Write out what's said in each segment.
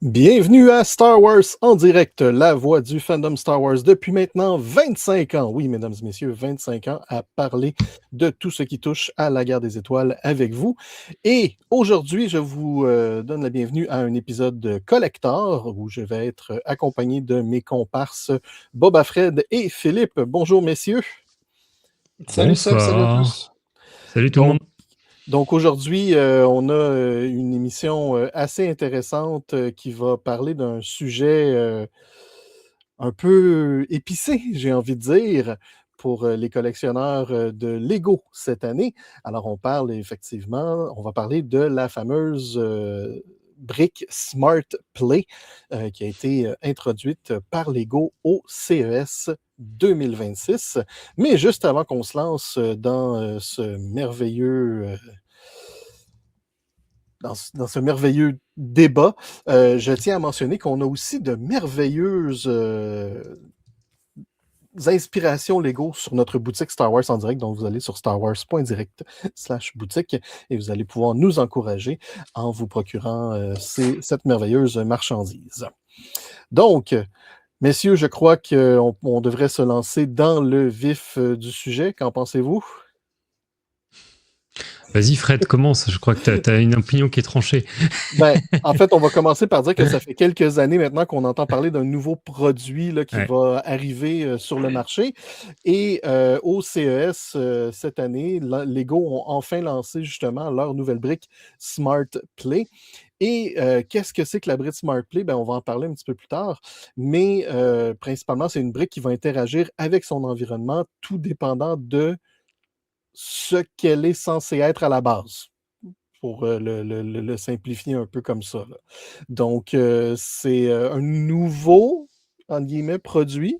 Bienvenue à Star Wars en direct, la voix du fandom Star Wars depuis maintenant 25 ans. Oui, mesdames et messieurs, 25 ans à parler de tout ce qui touche à la guerre des étoiles avec vous. Et aujourd'hui, je vous donne la bienvenue à un épisode de Collector où je vais être accompagné de mes comparses Boba Fred et Philippe. Bonjour, messieurs. Salut Seb, salut à Bonsoir. tous. Salut tout le Donc, monde. Donc aujourd'hui, on a une émission assez intéressante qui va parler d'un sujet un peu épicé, j'ai envie de dire, pour les collectionneurs de Lego cette année. Alors on parle effectivement, on va parler de la fameuse brique Smart Play qui a été introduite par Lego au CES 2026. Mais juste avant qu'on se lance dans ce merveilleux dans ce merveilleux débat, je tiens à mentionner qu'on a aussi de merveilleuses inspirations Lego sur notre boutique Star Wars en direct. Donc, vous allez sur starwars.direct/boutique et vous allez pouvoir nous encourager en vous procurant cette merveilleuse marchandise. Donc, messieurs, je crois qu'on devrait se lancer dans le vif du sujet. Qu'en pensez-vous? Vas-y Fred, commence. Je crois que tu as une opinion qui est tranchée. Ben, en fait, on va commencer par dire que ça fait quelques années maintenant qu'on entend parler d'un nouveau produit là, qui Ouais. va arriver sur le marché. Et au CES cette année, Lego ont enfin lancé justement leur nouvelle brique Smart Play. Et qu'est-ce que c'est que la brique Smart Play? Ben, on va en parler un petit peu plus tard. Mais principalement, c'est une brique qui va interagir avec son environnement, tout dépendant de ce qu'elle est censée être à la base pour le simplifier un peu comme ça, là. Donc, c'est un nouveau, entre guillemets, produit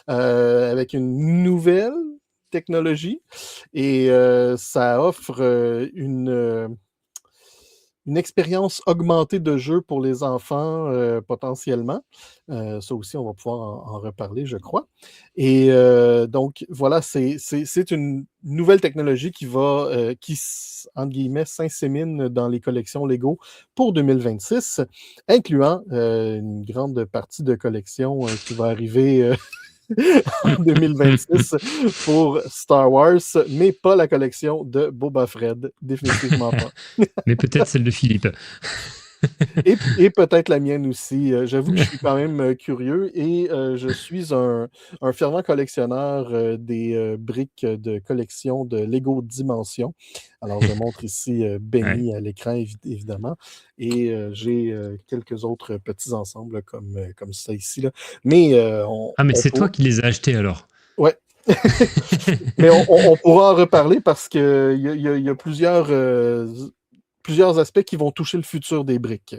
avec une nouvelle technologie et ça offre une expérience augmentée de jeu pour les enfants potentiellement. Ça aussi, on va pouvoir en reparler, je crois. Et donc, voilà, c'est une nouvelle technologie qui, entre guillemets, s'insémine dans les collections Lego pour 2026, incluant une grande partie de collections qui va arriver en 2026 pour Star Wars, mais pas la collection de Boba Fred, définitivement pas. Mais peut-être celle de Philippe. Et peut-être la mienne aussi. J'avoue que je suis quand même curieux et je suis un fervent collectionneur des briques de collection de Lego Dimension. Alors, je montre ici Ouais. Benny à l'écran, évidemment, et j'ai quelques autres petits ensembles comme ça ici, là. Mais Ah, mais c'est toi qui les as achetés alors. ouais. Mais on pourra en reparler parce qu'il y a plusieurs aspects qui vont toucher le futur des briques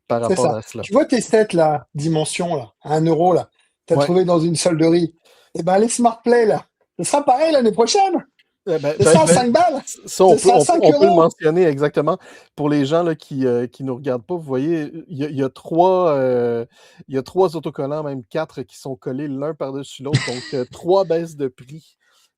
par C'est rapport ça. à cela. Tu vois tes sets là, dimension là, à 1 euro là, t'as Ouais. trouvé dans une solderie. Eh ben les Smart Play là, ce sera pareil l'année prochaine. Ben, Ce sera à 5 balles. ça, Ce sera à 5 on peut le euros. mentionner exactement. Pour les gens là, qui ne nous regardent pas, vous voyez, il y a trois autocollants, même quatre, qui sont collés l'un par-dessus l'autre. Donc, trois baisses de prix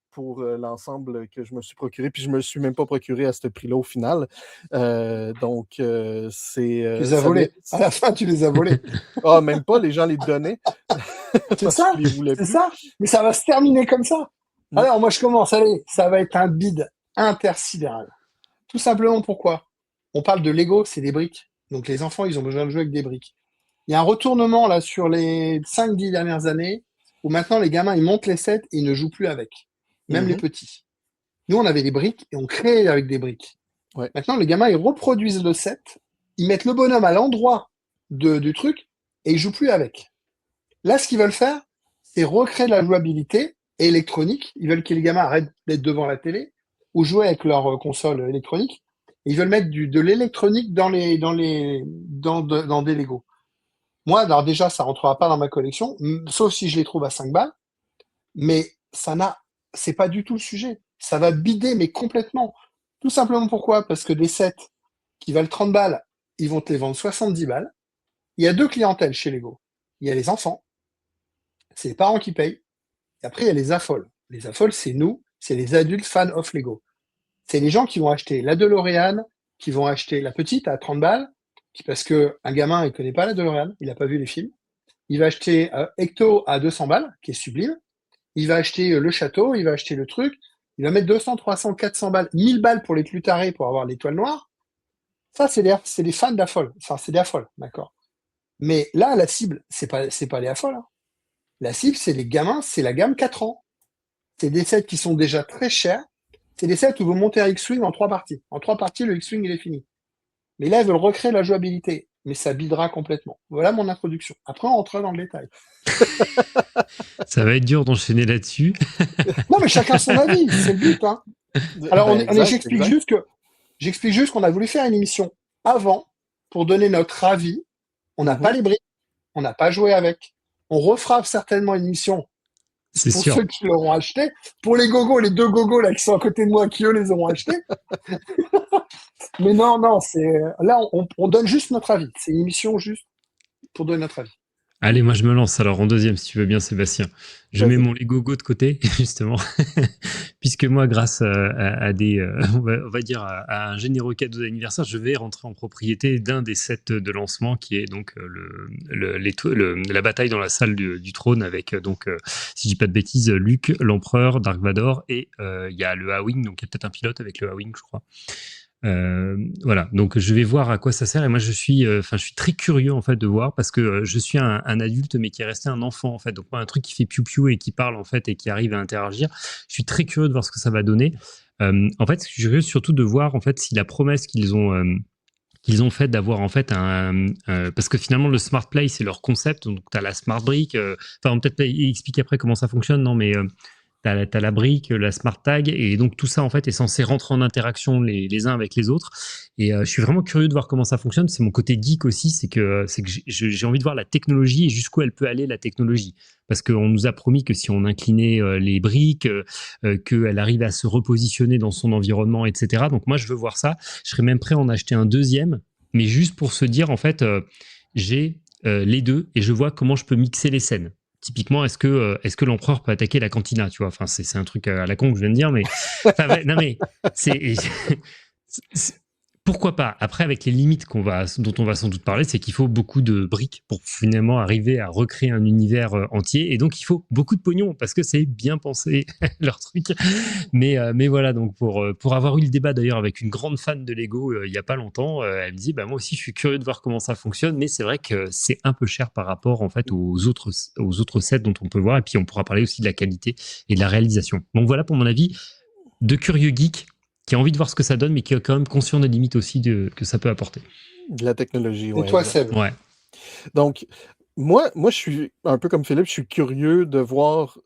pour l'ensemble que je me suis procuré. Puis, je ne me le suis même pas procuré à ce prix-là au final. Donc, Tu les as volés. À la fin, tu les as volés. Ah, même pas, les gens les donnaient C'est parce ça, qu'ils les voulaient c'est plus. ça. Mais ça va se terminer comme ça. Mm. Alors moi je commence, allez, ça va être un bid intersidéral. Tout simplement pourquoi? On parle de Lego, c'est des briques. Donc les enfants, ils ont besoin de jouer avec des briques. Il y a un retournement là sur les 5-10 dernières années où maintenant les gamins ils montent les sets et ils ne jouent plus avec. Même les Mhm. petits. Nous on avait des briques et on créait avec des briques. Ouais. Maintenant les gamins ils reproduisent le set, ils mettent le bonhomme à l'endroit du truc et ils jouent plus avec. Là ce qu'ils veulent faire, c'est recréer de la jouabilité électronique. Ils veulent que les gamins arrêtent d'être devant la télé ou jouer avec leur console électronique. Et ils veulent mettre de l'électronique dans des Lego. Moi, alors déjà, ça rentrera pas dans ma collection, sauf si je les trouve à 5 balles, mais c'est pas du tout le sujet. Ça va bider, mais complètement. Tout simplement pourquoi? Parce que des sets qui valent 30 balles, ils vont te les vendre 70 balles. Il y a deux clientèles chez Lego. Il y a les enfants, c'est les parents qui payent, et après, il y a les affoles. Les affoles, c'est nous, c'est les adultes fans of Lego. C'est les gens qui vont acheter la DeLorean, qui vont acheter la petite à 30 balles, parce qu'un gamin, il ne connaît pas la DeLorean, il n'a pas vu les films. Il va acheter Ecto à 200 balles, qui est sublime. Il va acheter le château, il va acheter le truc. Il va mettre 200, 300, 400 balles, 1000 balles pour les plus tarés pour avoir l'étoile noire. Ça, c'est les fans d'Afol. Enfin, c'est des Afol, d'accord. Mais là, la cible, c'est pas les Afol. Hein. La cible, c'est les gamins, c'est la gamme 4 ans. C'est des sets qui sont déjà très chers. C'est des sets où vous montez un X-Wing en 3 parties. En 3 parties, le X-Wing, il est fini. Mais là, ils veulent recréer la jouabilité. Mais ça bidera complètement. Voilà mon introduction. Après, on rentrera dans le détail. Ça va être dur d'enchaîner là-dessus. Non, mais chacun son avis, c'est le but. Hein. Alors, j'explique juste qu'on a voulu faire une émission avant pour donner notre avis. On n'a pas les briques, on n'a pas joué avec. On refera certainement une émission C'est pour sûr. ceux qui l'auront acheté. Pour les gogos, les 2 gogos là qui sont à côté de moi, qui eux les auront achetés. Mais non, là, on donne juste notre avis. C'est une émission juste pour donner notre avis. Allez, moi je me lance alors en deuxième si tu veux bien, Sébastien. Je mets mon Legogo de côté, justement, puisque moi, grâce à des, on va dire, à un généreux cadeau d'anniversaire, je vais rentrer en propriété d'un des sets de lancement qui est donc la bataille dans la salle du trône avec, donc, si je dis pas de bêtises, Luke, l'empereur, Dark Vador, et il y a le A-Wing, donc il y a peut-être un pilote avec le A-Wing, je crois. Voilà, donc je vais voir à quoi ça sert et moi je suis très curieux en fait de voir parce que je suis un adulte mais qui est resté un enfant en fait, donc moi un truc qui fait piou piou et qui parle en fait et qui arrive à interagir, je suis très curieux de voir ce que ça va donner. En fait, je suis curieux surtout de voir en fait si la promesse qu'ils ont fait d'avoir en fait parce que finalement le smart play c'est leur concept, donc tu as la smart brick, enfin peut-être expliquer après comment ça fonctionne, non mais t'as la brique, la smart tag, et donc tout ça en fait est censé rentrer en interaction les uns avec les autres. Et je suis vraiment curieux de voir comment ça fonctionne. C'est mon côté geek aussi, c'est que j'ai envie de voir la technologie et jusqu'où elle peut aller la technologie. Parce qu'on nous a promis que si on inclinait les briques, qu'elle arrive à se repositionner dans son environnement, etc. Donc moi je veux voir ça. Je serais même prêt à en acheter un deuxième, mais juste pour se dire en fait j'ai les deux et je vois comment je peux mixer les scènes. Typiquement, est-ce que l'empereur peut attaquer la cantina, tu vois? Enfin, c'est un truc à la con que je viens de dire, mais non, mais c'est pourquoi pas. Après, avec les limites dont on va sans doute parler, c'est qu'il faut beaucoup de briques pour finalement arriver à recréer un univers entier, et donc il faut beaucoup de pognon parce que c'est bien pensé leur truc. Mais voilà, donc pour avoir eu le débat d'ailleurs avec une grande fan de Lego il y a pas longtemps, elle me dit bah moi aussi je suis curieux de voir comment ça fonctionne, mais c'est vrai que c'est un peu cher par rapport en fait aux autres sets dont on peut voir, et puis on pourra parler aussi de la qualité et de la réalisation. Donc voilà pour mon avis de curieux geek qui a envie de voir ce que ça donne, mais qui est quand même conscient des limites aussi que ça peut apporter. De la technologie, Et toi, Seb? Ouais. Donc, moi, je suis un peu comme Philippe, je suis curieux de voir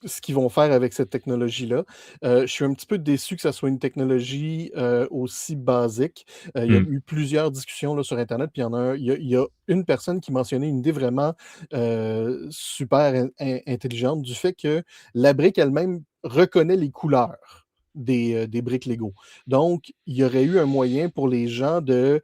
ce qu'ils vont faire avec cette technologie-là. Je suis un petit peu déçu que ça soit une technologie aussi basique. Il y a eu plusieurs discussions là, sur Internet, puis il y a une personne qui mentionnait une idée vraiment super intelligente du fait que la brique elle-même reconnaît les couleurs des briques Lego. Donc, il y aurait eu un moyen pour les gens de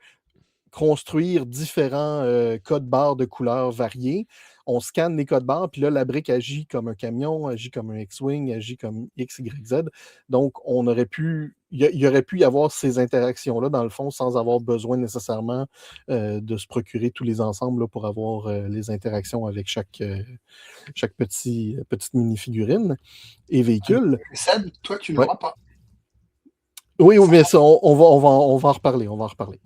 construire différents codes barres de couleurs variés. On scanne les codes barres, puis là, la brique agit comme un camion, agit comme un X-Wing, agit comme X, Y, Z. Donc, il y aurait pu y avoir ces interactions-là, dans le fond, sans avoir besoin nécessairement de se procurer tous les ensembles là, pour avoir les interactions avec chaque petite mini-figurine et véhicule. Seb, toi, tu n'auras pas. Oui, mais ça, on va en reparler. On va en reparler.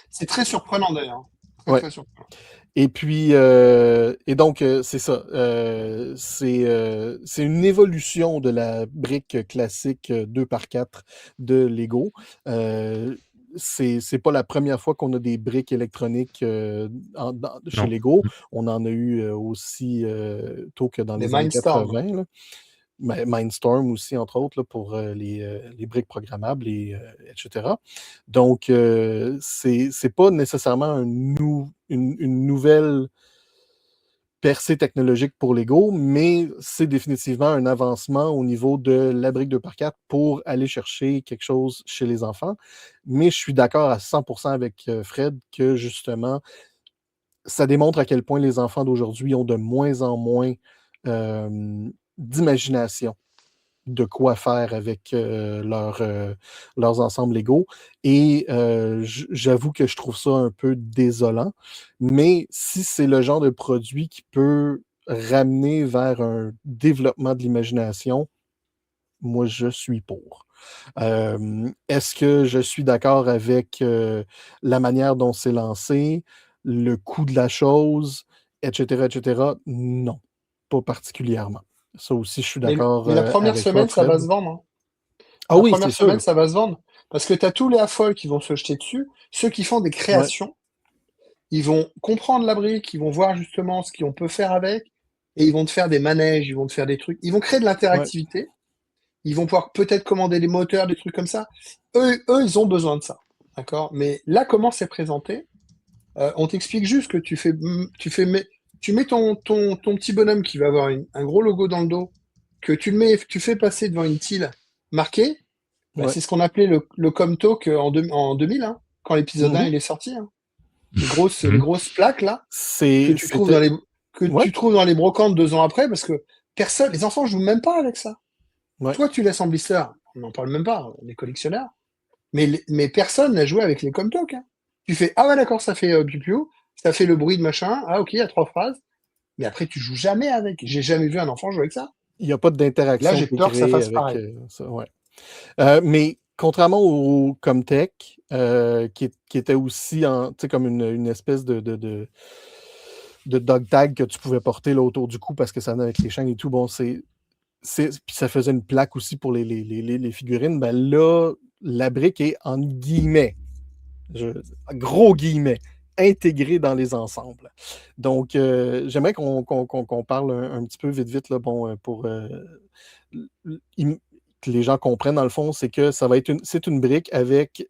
C'est très surprenant d'ailleurs. Très surprenant. Et puis, et donc, c'est ça. C'est une évolution de la brique classique 2x4 de Lego. C'est pas la première fois qu'on a des briques électroniques chez Lego. On en a eu aussi tôt que dans les années 80. Là. Mindstorm aussi, entre autres, là, pour les briques programmables, etc. Donc, c'est pas nécessairement une nouvelle percée technologique pour Lego, mais c'est définitivement un avancement au niveau de la brique 2x4 pour aller chercher quelque chose chez les enfants. Mais je suis d'accord à 100% avec Fred que, justement, ça démontre à quel point les enfants d'aujourd'hui ont de moins en moins d'imagination. de quoi faire avec leurs ensembles Lego. Et j'avoue que je trouve ça un peu désolant. Mais si c'est le genre de produit qui peut ramener vers un développement de l'imagination, moi, je suis pour. Est-ce que je suis d'accord avec la manière dont c'est lancé, le coût de la chose, etc., etc.? Non, pas particulièrement. Ça aussi, je suis d'accord Mais la première avec toi, semaine, ça va Fred. se vendre, hein. Ah La oui, c'est première semaine, sûr. ça va se vendre. Parce que tu as tous les affoles qui vont se jeter dessus. Ceux qui font des Ouais, créations, ils vont comprendre la brique, ils vont voir justement ce qu'on peut faire avec, et ils vont te faire des manèges, ils vont te faire des trucs. Ils vont créer de ouais. l'interactivité. Ils vont pouvoir peut-être commander des moteurs, des trucs comme ça. Eux, ils ont besoin de ça. D'accord? Mais là, comment c'est présenté? On t'explique juste que tu mets ton petit bonhomme qui va avoir un gros logo dans le dos, que tu fais passer devant une tile marquée. Bah, Ouais. c'est ce qu'on appelait le Comtalk en 2000, hein, quand l'épisode 1 Mhm. il est sorti, hein. Les grosses plaques là C'était. que Ouais, tu trouves dans les brocantes 2 ans après, parce que les enfants jouent même pas avec ça. ouais. Toi, tu laisses en blister, on n'en parle même pas, les collectionneurs. Mais personne n'a joué avec les Comtalk, hein. Tu fais, ah ouais, d'accord, ça fait piou, ça fait le bruit de machin, ah ok, il y a 3 phrases, mais après, tu joues jamais avec. J'ai jamais vu un enfant jouer avec ça. Il n'y a pas Là, d'interaction j'ai qui est peur que ça créée fasse avec pareil. ça. Ouais. Mais contrairement au Comtech, qui était aussi tu sais, comme une espèce de dog tag que tu pouvais porter là, autour du cou parce que ça venait avec les chaînes et tout, bon, puis ça faisait une plaque aussi pour les figurines. Ben là, la brique est en guillemets, gros guillemets, intégrée dans les ensembles. Donc, j'aimerais qu'on parle un petit peu vite, là, bon, pour que les gens comprennent, dans le fond, c'est que c'est une brique avec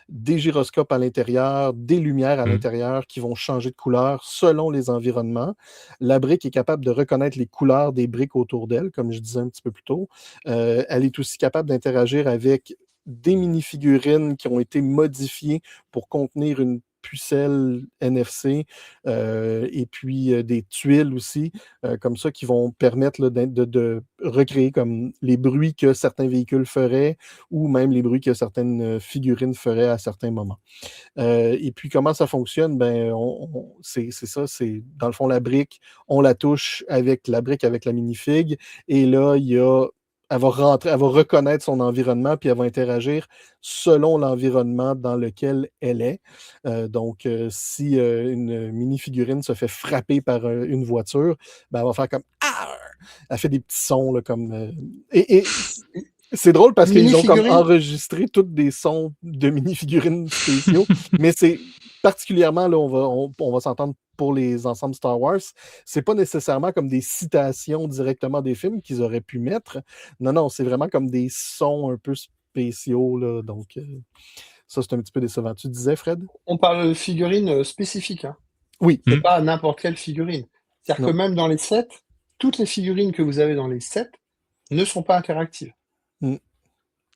des gyroscopes à l'intérieur, des lumières à Mhm. l'intérieur qui vont changer de couleur selon les environnements. La brique est capable de reconnaître les couleurs des briques autour d'elle, comme je disais un petit peu plus tôt. Elle est aussi capable d'interagir avec des mini-figurines qui ont été modifiées pour contenir une pucelle NFC et puis des tuiles aussi, comme ça, qui vont permettre là, de recréer comme les bruits que certains véhicules feraient ou même les bruits que certaines figurines feraient à certains moments. Et puis, comment ça fonctionne? Ben, c'est ça, c'est dans le fond la brique, on la touche avec la brique, avec la minifig, et là, elle va rentrer, elle va reconnaître son environnement, puis elle va interagir selon l'environnement dans lequel elle est. Donc, si une mini-figurine se fait frapper par une voiture, ben, elle va faire comme Ah! Elle fait des petits sons là, comme. Et c'est drôle parce Une qu'ils ont comme mini-figurine, enregistré tous des sons de mini-figurines spéciaux, mais c'est particulièrement, là, on va s'entendre pour les ensembles Star Wars, c'est pas nécessairement comme des citations directement des films qu'ils auraient pu mettre. Non, non, c'est vraiment comme des sons un peu spéciaux, là, donc ça, c'est un petit peu décevant. Tu disais, Fred? on parle de figurines spécifiques, hein. Oui, C'est Mhm. pas n'importe quelle figurine. C'est-à-dire que non. même dans les sets, toutes les figurines que vous avez dans les sets ne sont pas interactives. Mm,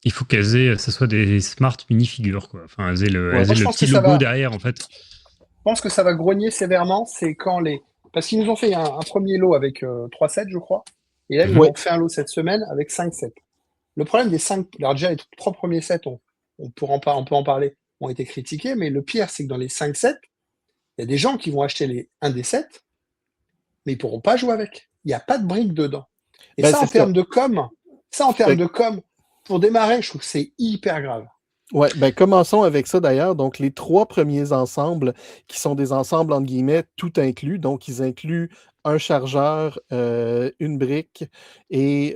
Il faut qu'elles aient, ça soit des smart mini-figures, quoi. Enfin, ouais. elles Moi, aient le petit logo derrière, en fait. je pense que ça va grogner sévèrement, c'est quand parce qu'ils nous ont fait un premier lot avec 3 sets, je crois. Et là, ils nous Mhm. Ouais, ont fait un lot cette semaine avec 5 sets. Le problème des 5, alors déjà, les 3 premiers sets, on peut en parler, ont été critiqués, mais le pire, c'est que dans les 5 sets, il y a des gens qui vont acheter un des sets, mais ils pourront pas jouer avec. Il n'y a pas de briques dedans. Et ben ça, c'est ça. en termes Fait de com, pour démarrer, je trouve que c'est hyper grave. Ouais, ben commençons avec ça d'ailleurs. Donc, les 3 premiers ensembles, qui sont des ensembles entre guillemets tout inclus, donc ils incluent un chargeur, une brique et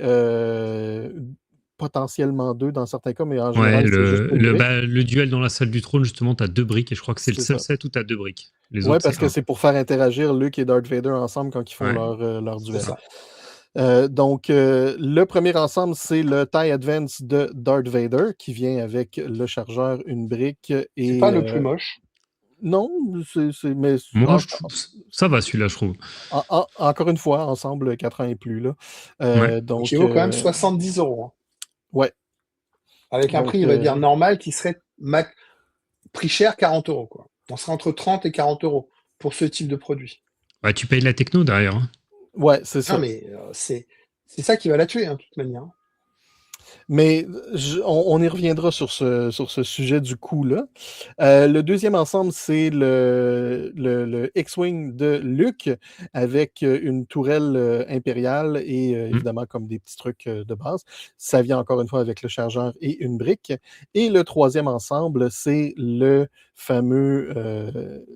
potentiellement deux dans certains cas, mais en Ouais, général, c'est juste une brique. le duel dans la salle du trône, justement, t'as 2 briques, et je crois que c'est le C'est seul ça. set où t'as 2 briques. Les Ouais, autres, parce c'est que un. c'est pour faire interagir Luke et Darth Vader ensemble quand ils font Ouais. leur C'est duel. ça. Donc, le premier ensemble, c'est le TIE Advance de Darth Vader qui vient avec le chargeur, une brique C'est et pas le plus moche. non, mais Moi, ça va, celui-là, je trouve. encore une fois, ensemble 4 ans et plus. Là. Ouais. Et qui Donc, vaut quand même 70 €, hein. ouais. Avec un Donc, prix, on va dire, normal qui serait prix cher, 40 €, quoi. On serait entre 30 et 40 € pour ce type de produit. Ouais, tu payes la techno derrière, hein. ouais, c'est Non, ça. mais c'est ça qui va la tuer, hein, de toute manière, hein. Mais on y reviendra sur ce sujet du coût-là. Le deuxième ensemble, c'est le X-Wing de Luke avec une tourelle impériale et évidemment comme des petits trucs de base. Ça vient encore une fois avec le chargeur et une brique. Et le troisième ensemble, c'est le fameux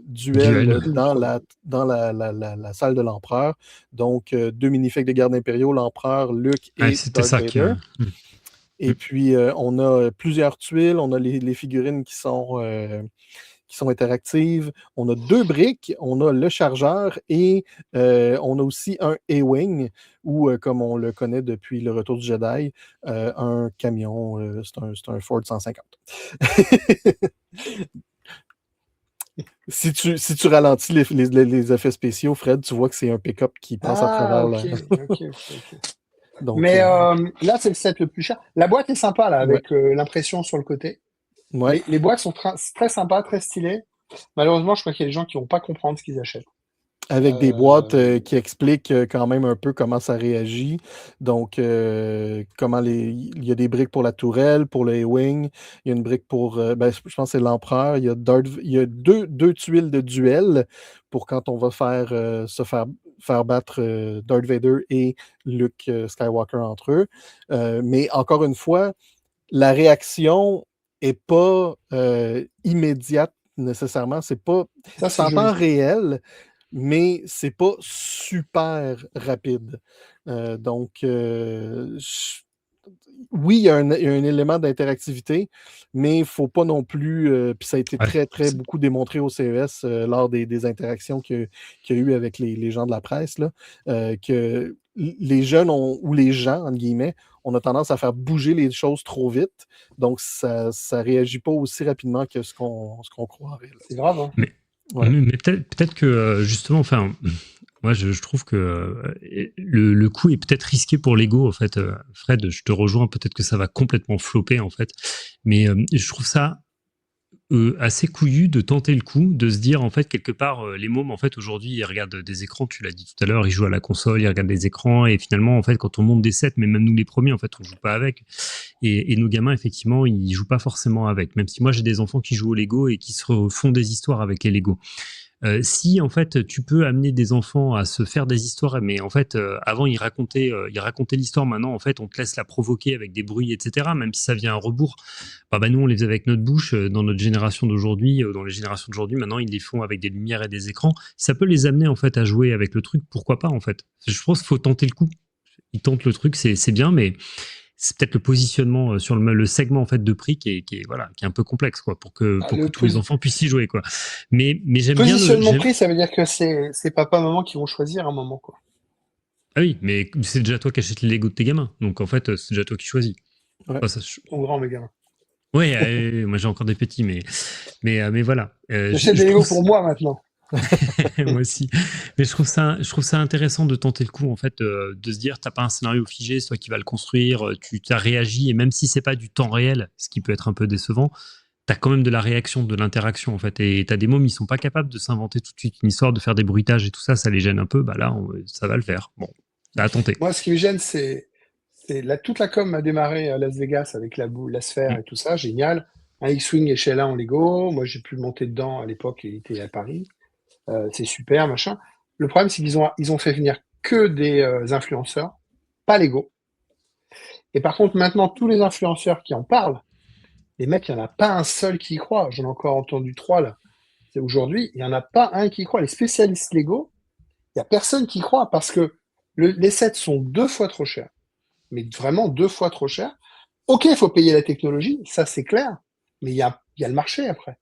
duel dans la salle de l'empereur. Donc, deux minifigs de garde impériaux, l'empereur, Luke et Darth Vader. Et puis, on a plusieurs tuiles, on a les figurines qui sont interactives, on a 2 briques, on a le chargeur et on a aussi un A-Wing, ou comme on le connaît depuis le Retour du Jedi, un camion, c'est un Ford 150. Si tu ralentis les effets spéciaux, Fred, tu vois que c'est un pick-up qui passe à travers ok. Donc, mais là, c'est le set le plus cher. La boîte est sympa, là, avec l'impression sur le côté. Ouais. Les boîtes sont très sympas, très stylées. Malheureusement, je crois qu'il y a des gens qui vont pas comprendre ce qu'ils achètent. Avec des boîtes qui expliquent quand même un peu comment ça réagit. Donc, comment il y a des briques pour la tourelle, pour le A-Wing. Il y a une brique pour, je pense que c'est l'empereur. Il y a deux tuiles de duel pour quand on va se faire battre Darth Vader et Luke Skywalker entre eux. Mais encore une fois, la réaction n'est pas immédiate nécessairement. C'est pas en temps réel, mais c'est pas super rapide. Donc, oui, il y a un élément d'interactivité, mais il ne faut pas non plus, puis ça a été très beaucoup démontré au CES lors des interactions qu'il y a eu avec les gens de la presse, là, que les jeunes ou les gens, entre guillemets, on a tendance à faire bouger les choses trop vite, donc ça ne réagit pas aussi rapidement que ce qu'on croirait. C'est grave, hein? Mais peut-être que justement, enfin, moi je trouve que le coup est peut-être risqué pour Lego en fait. Fred, je te rejoins, peut-être que ça va complètement flopper en fait, mais je trouve ça assez couillu de tenter le coup, de se dire en fait quelque part les mômes en fait aujourd'hui ils regardent des écrans, tu l'as dit tout à l'heure, ils jouent à la console, ils regardent des écrans et finalement en fait quand on monte des sets, mais même nous les premiers en fait on joue pas avec et nos gamins effectivement ils jouent pas forcément avec, même si moi j'ai des enfants qui jouent au Lego et qui se font des histoires avec les Lego. Si en fait tu peux amener des enfants à se faire des histoires, mais en fait avant ils racontaient l'histoire, maintenant en fait on te laisse la provoquer avec des bruits, etc. Même si ça vient à rebours, bah nous on les faisait avec notre bouche dans notre génération d'aujourd'hui, dans les générations d'aujourd'hui maintenant ils les font avec des lumières et des écrans. Ça peut les amener en fait à jouer avec le truc, pourquoi pas en fait. Je pense qu'il faut tenter le coup. Ils tentent le truc, c'est bien, mais c'est peut-être le positionnement sur le segment en fait de prix qui est un peu complexe quoi, pour que tous les enfants puissent y jouer quoi. Mais j'aime bien positionnement prix, ça veut dire que c'est papa maman qui vont choisir un moment quoi. Ah oui, mais c'est déjà toi qui achètes les Lego de tes gamins, donc en fait c'est déjà toi qui choisis. Ouais. Enfin, ton grand mes gamins. Ouais, moi j'ai encore des petits, mais voilà. J'achète des Lego pour moi maintenant. Moi aussi, mais je trouve ça intéressant de tenter le coup en fait, de se dire t'as pas un scénario figé, c'est toi qui vas le construire, tu as réagi et même si c'est pas du temps réel, ce qui peut être un peu décevant, t'as quand même de la réaction, de l'interaction en fait, et t'as des mômes ils sont pas capables de s'inventer tout de suite une histoire, de faire des bruitages et tout ça, ça les gêne un peu, bah là ça va le faire. Bon, à tenter. Moi ce qui me gêne c'est toute la com a démarré à Las Vegas avec la sphère et tout ça, génial. Un X-Wing échelle 1 en Lego, moi j'ai pu monter dedans à l'époque, il était à Paris. C'est super, machin. Le problème, c'est qu'ils ont fait venir que des influenceurs, pas Lego. Et par contre, maintenant, tous les influenceurs qui en parlent, les mecs, il n'y en a pas un seul qui y croit. J'en ai encore entendu 3 là. C'est aujourd'hui, il n'y en a pas un qui y croit. Les spécialistes Lego, il n'y a personne qui y croit parce que les sets sont 2 fois trop chers. Mais vraiment 2 fois trop chers. Ok, il faut payer la technologie, ça c'est clair. Mais il y a le marché après.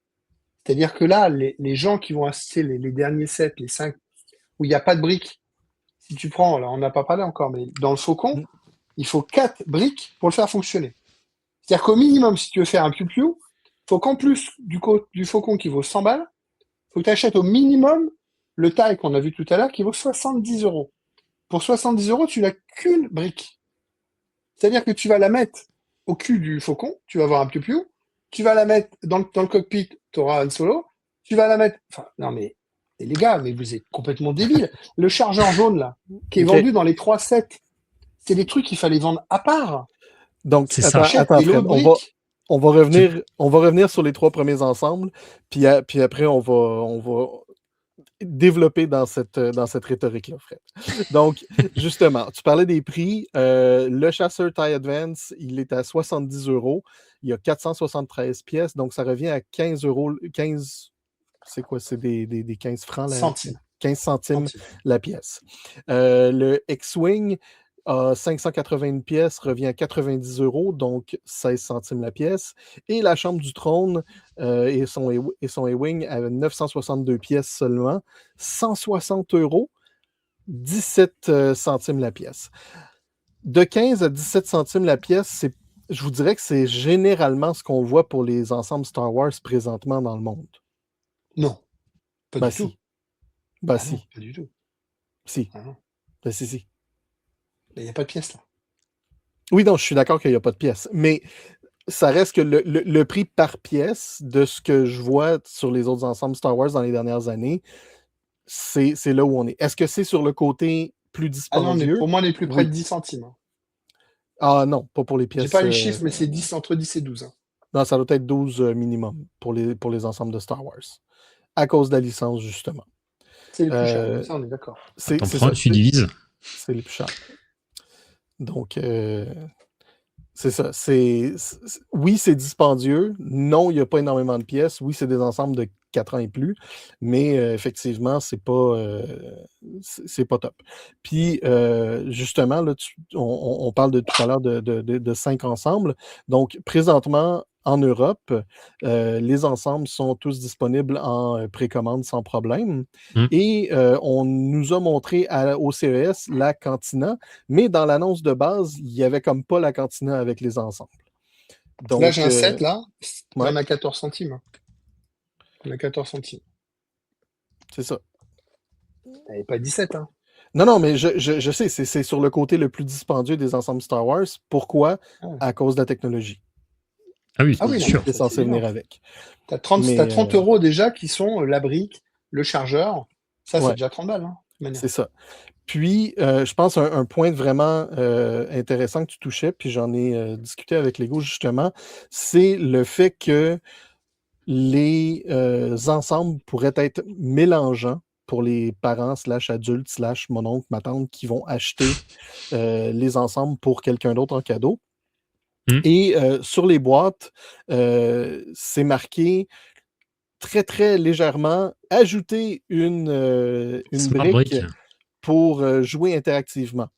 C'est-à-dire que là, les gens qui vont acheter les derniers sets, les 5, où il n'y a pas de briques, si tu prends, là, on n'a pas parlé encore, mais dans le Faucon, il faut 4 briques pour le faire fonctionner. C'est-à-dire qu'au minimum, si tu veux faire un piou-piou, il faut qu'en plus du Faucon qui vaut 100 balles, il faut que tu achètes au minimum le taille qu'on a vu tout à l'heure qui vaut 70 €. Pour 70 €, tu n'as qu'une brique. C'est-à-dire que tu vas la mettre au cul du Faucon, tu vas avoir un piou-piou, tu vas la mettre dans le cockpit, tu auras un solo, tu vas la mettre... Enfin, non mais, les gars, mais vous êtes complètement débiles. Le chargeur jaune, là, qui est vendu dans les 3 sets, c'est des trucs qu'il fallait vendre à part. Donc, C'est ça. attends, Et Fred, l'autre brique, on va revenir sur les 3 premiers ensembles, puis après, on va développer dans cette rhétorique-là, Fred. Donc, justement, tu parlais des prix. Le chasseur TIE Advance, il est à 70 €. Il y a 473 pièces, donc ça revient à 15 €. 15, c'est quoi? C'est des 15 francs, centimes. 15 centimes Centimes. la pièce. Le X-Wing a 581 pièces, revient à 90 €, donc 16 centimes la pièce. Et la Chambre du Trône et son A-Wing à 962 pièces seulement, 160 €, 17 centimes la pièce. De 15 à 17 centimes la pièce, je vous dirais que c'est généralement ce qu'on voit pour les ensembles Star Wars présentement dans le monde. Non, pas Ben du tout. si. Ben Ah non, si. pas du tout. Si. Ah non. Ben si. Il n'y a pas de pièce là. Oui, non, je suis d'accord qu'il n'y a pas de pièce. Mais ça reste que le prix par pièce de ce que je vois sur les autres ensembles Star Wars dans les dernières années, c'est là où on est. Est-ce que c'est sur le côté plus Ah non, dispendieux? pour moi, on est plus près de Oui. 10 centimes. Hein. Ah non, pas pour les J'ai pièces. pas les chiffres, mais c'est entre 10 et 12. Hein. Non, ça doit être 12 minimum pour les ensembles de Star Wars. À cause de la licence, justement. C'est les plus chers, ça on est d'accord. T'en prends, tu divises. C'est les plus chers. Donc, c'est ça. Oui, c'est dispendieux. Non, il n'y a pas énormément de pièces. Oui, c'est des ensembles de 4 ans et plus. Mais effectivement, c'est pas top. Puis, justement, là, on parle tout à l'heure de 5 ensembles. Donc, présentement, en Europe, les ensembles sont tous disponibles en précommande sans problème. Et on nous a montré au CES la Cantina, mais dans l'annonce de base, il n'y avait comme pas la Cantina avec les ensembles. Donc, là, j'ai un 7, là. ouais. On a 14 centimes. Hein. On a 14 centimes. C'est ça. Et pas 17, hein. Non, mais je sais, c'est sur le côté le plus dispendieux des ensembles Star Wars. Pourquoi? À cause de la technologie. Ah oui, c'est sûr. C'est censé venir avec. T'as 30 € déjà qui sont la brique, le chargeur. Ça, c'est déjà 30 balles. Hein, c'est ça. Puis, je pense un point vraiment intéressant que tu touchais, puis j'en ai discuté avec Lego justement, c'est le fait que les ensembles pourraient être mélangeants pour les parents / adultes / mon oncle, ma tante qui vont acheter les ensembles pour quelqu'un d'autre en cadeau. Et sur les boîtes, c'est marqué très, très légèrement « Ajouter une brique pour jouer interactivement ».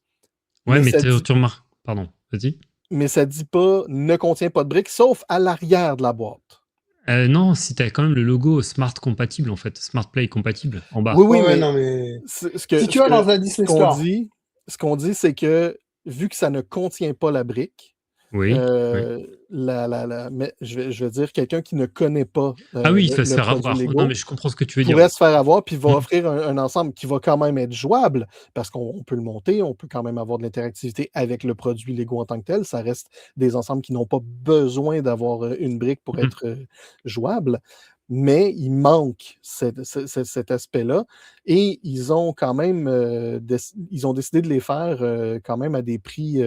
Ouais, mais tu remarques. Pardon, vas-y. Mais ça ne dit pas « Ne contient pas de briques », sauf à l'arrière de la boîte. Non, si tu as quand même le logo Smart compatible, en fait, Smart Play compatible en bas. Oui, ouais, mais, non, mais... si tu vas dans un Disney Store, ce qu'on dit, c'est que vu que ça ne contient pas la brique, oui. mais je vais dire quelqu'un qui ne connaît pas il va se faire avoir. Lego, non, mais je comprends ce que tu veux dire. Pourrait se faire avoir, puis va offrir un ensemble qui va quand même être jouable, parce qu'on peut le monter, on peut quand même avoir de l'interactivité avec le produit Lego en tant que tel. Ça reste des ensembles qui n'ont pas besoin d'avoir une brique pour être jouables, mais il manque cet aspect-là. Et ils ont quand même ils ont décidé de les faire quand même à des prix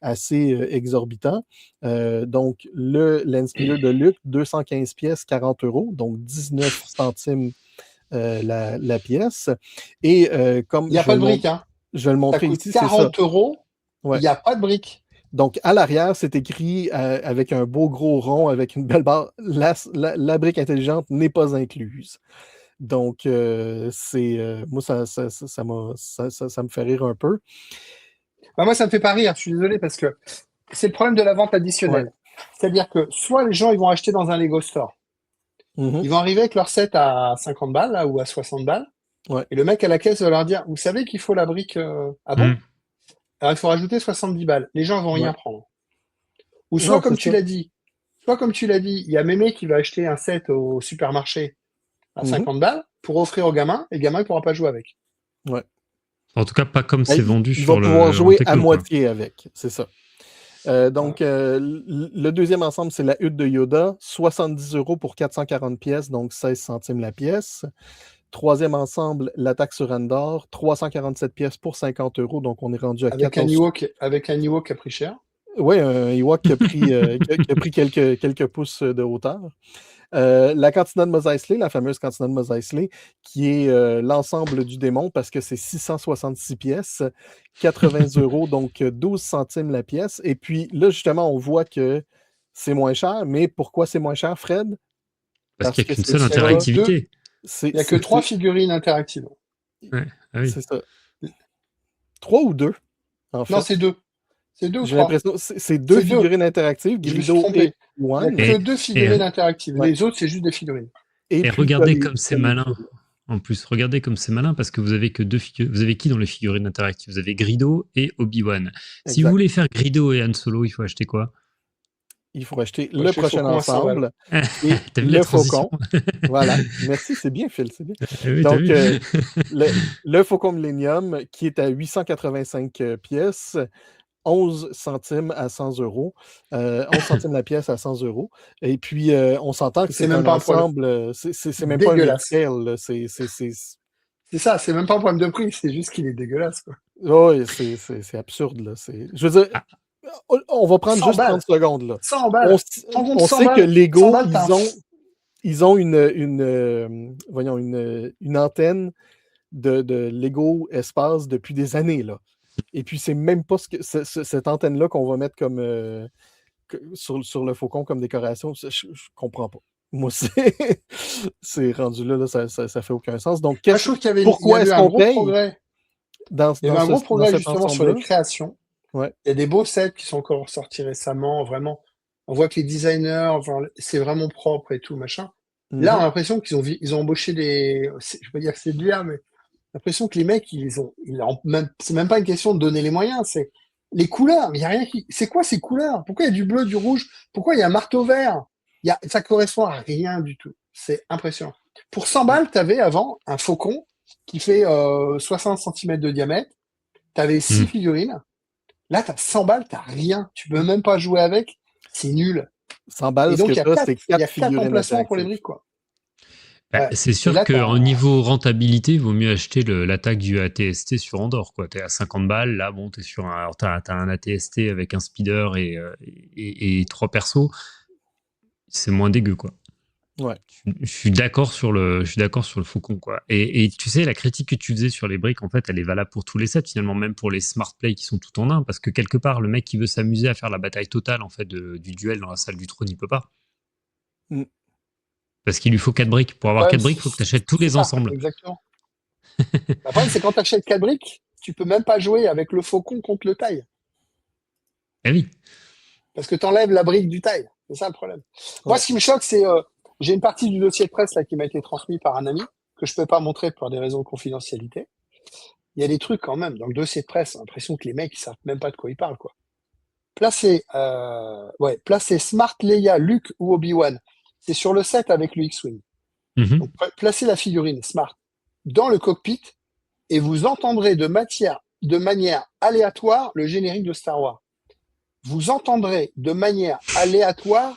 assez exorbitants. Donc, le Landspeeder de Luke, 215 pièces, 40 €, donc 19 centimes la pièce. Et comme il n'y a pas de brique. Hein. Je vais le montrer ici. 40 €, il n'y a pas de brique. Donc, à l'arrière, c'est écrit avec un beau gros rond, avec une belle barre, la brique intelligente n'est pas incluse. Donc, moi, ça me fait rire un peu. Moi, ça me fait pas rire, je suis désolé, parce que c'est le problème de la vente additionnelle. C'est-à-dire que soit les gens ils vont acheter dans un Lego Store, ils vont arriver avec leur set à 50 balles là, ou à 60 balles, et le mec à la caisse va leur dire « Vous savez qu'il faut la brique Ah bon Alors, il faut rajouter 70 balles. » Les gens vont rien prendre. Ou soit, comme tu l'as dit, il y a Mémé qui va acheter un set au supermarché à 50 balles pour offrir au gamin, et le gamin ne pourra pas jouer avec. Ouais. En tout cas, pas comme c'est vendu sur le... Il va pouvoir jouer à moitié avec, c'est ça. Donc, le deuxième ensemble, c'est la hutte de Yoda, 70 € pour 440 pièces, donc 16 centimes la pièce. Troisième ensemble, l'attaque sur Endor, 347 pièces pour 50 €, donc on est rendu à avec 14... Avec un Ewok qui a pris cher. Oui, un Ewok qui a pris, qui a pris quelques pouces de hauteur. La cantina de Mos Eisley, la fameuse cantina de Mos Eisley, qui est l'ensemble du démon parce que c'est 666 pièces, 80 euros, donc 12 centimes la pièce. Et puis là, justement, on voit que c'est moins cher. Mais pourquoi c'est moins cher, Fred? Parce qu'il n'y a qu'une c'est seule Il y a que interactivité. Il n'y a que 3 figurines interactives. Ouais. Ah oui. c'est ça. 3 ou 2, en Non, fait. c'est 2. C'est 2 ou J'ai 3. l'impression c'est 2 C'est deux. figurines interactives, Je me suis Grido trompé. et Il n'y a One. que 2 figurines interactives. ouais. Les autres, c'est juste des figurines. Et Et puis, regardez comme c'est malin. En plus, regardez comme c'est malin parce que vous avez que deux figurines. Vous avez qui dans les figurines interactives? Vous avez Grido et Obi-Wan. Si vous Exact. voulez faire Grido et Han Solo, il faut acheter quoi? Il faut acheter Faut le acheter prochain Faucon à 100 balles. ensemble et T'as vu la le transition? Faucon. Voilà. Merci, c'est bien, Phil, c'est bien. Oui, t'as Donc, vu? le Faucon Millennium qui est à 885 pièces, 11 centimes à 100 euros. 11 centimes la pièce à 100 euros. Et puis, on s'entend que C'est c'est même un pas un problème. ensemble, c'est même pas un Dégueulasse. upscale, là. C'est C'est ça, c'est même pas un problème de prix, c'est juste qu'il est dégueulasse, quoi. oui, c'est absurde, là. Je veux dire, Ah, on va prendre 100 juste 30 balles. secondes, là. 100 On, balles. s- Rends compte, on 100 sait que balles. 100 Lego, balles, ils ont voyons, une antenne de Lego Espace depuis des années, là. Et puis, c'est même pas cette antenne-là qu'on va mettre comme sur le faucon comme décoration. Je comprends pas. Moi, c'est rendu là, ça fait aucun sens. Donc, Moi, je trouve qu'il y pourquoi avait est-ce un qu'on gros paye progrès. dans, Il y dans, avait un ce- gros dans progrès cet justement sur les ensemble-là? créations. Ouais. Il y a des beaux sets qui sont encore sortis récemment, vraiment. On voit que les designers, enfin, c'est vraiment propre et tout, machin. Là, on a Mhm. l'impression ils ont embauché je peux dire que c'est de l'IA, mais j'ai l'impression que les mecs, c'est même pas une question de donner les moyens, c'est les couleurs. Il y a rien c'est quoi ces couleurs? Pourquoi il y a du bleu, du rouge? Pourquoi il y a un marteau vert? Ça correspond à rien du tout. C'est impressionnant. Pour 100 balles, tu avais avant un faucon qui fait 60 cm de diamètre. Tu avais 6 hmm. figurines. Là, tu as 100 balles, tu rien. Tu peux même pas jouer avec. C'est nul. 100 balles, Et ce que donc, tu as, c'est il y 4 a 4 figurines emplacements pour les interactives. briques, quoi. Bah, Ouais. c'est Et sûr là, qu'en niveau rentabilité, il vaut mieux acheter l'attaque du ATST sur Andorre. Tu es à 50 balles, là, bon, alors t'as un ATST avec un speeder et 3 persos. C'est moins dégueu, quoi. Ouais. Je suis d'accord sur le faucon, quoi. Et tu sais, la critique que tu faisais sur les briques, en fait, elle est valable pour tous les sets, finalement, même pour les smart play qui sont tout en un, parce que quelque part, le mec qui veut s'amuser à faire la bataille totale, en fait, du duel dans la salle du trône, il peut pas. Mm. Parce qu'il lui faut 4 briques. Pour avoir 4 briques, il faut que tu achètes tous les ensembles. Exactement. Le problème, c'est quand tu achètes 4 briques, tu peux même pas jouer avec le faucon contre le taille. Ah oui. Parce que tu enlèves la brique du taille. C'est ça le problème. Moi, Ouais. ce qui me choque, c'est j'ai une partie du dossier de presse là, qui m'a été transmis par un ami, que je peux pas montrer pour des raisons de confidentialité. Il y a des trucs quand même dans le dossier de presse, j'ai l'impression que les mecs ils savent même pas de quoi ils parlent, quoi. Placer Smart Leia, Luke ou Obi-Wan, c'est sur le set avec le X-Wing. Mhm. Donc, placez la figurine Smart dans le cockpit et vous entendrez de manière aléatoire le générique de Star Wars. Vous entendrez de manière aléatoire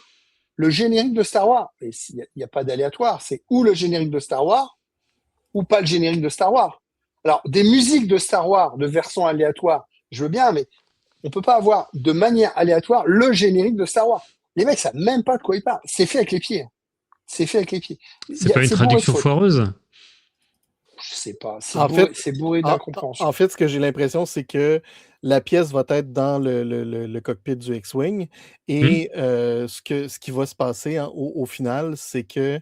le générique de Star Wars. Et il n'y a pas d'aléatoire, c'est ou le générique de Star Wars ou pas le générique de Star Wars. Alors, des musiques de Star Wars de version aléatoire, je veux bien, mais on peut pas avoir de manière aléatoire le générique de Star Wars. Les mecs savent même pas de quoi ils parlent. C'est fait avec les pieds. C'est fait avec les pieds. C'est pas une traduction foireuse? Je sais pas. C'est bourré d'incompréhension. En fait, ce que j'ai l'impression, c'est que la pièce va être dans le cockpit du X-Wing et ce qui va se passer au final, c'est que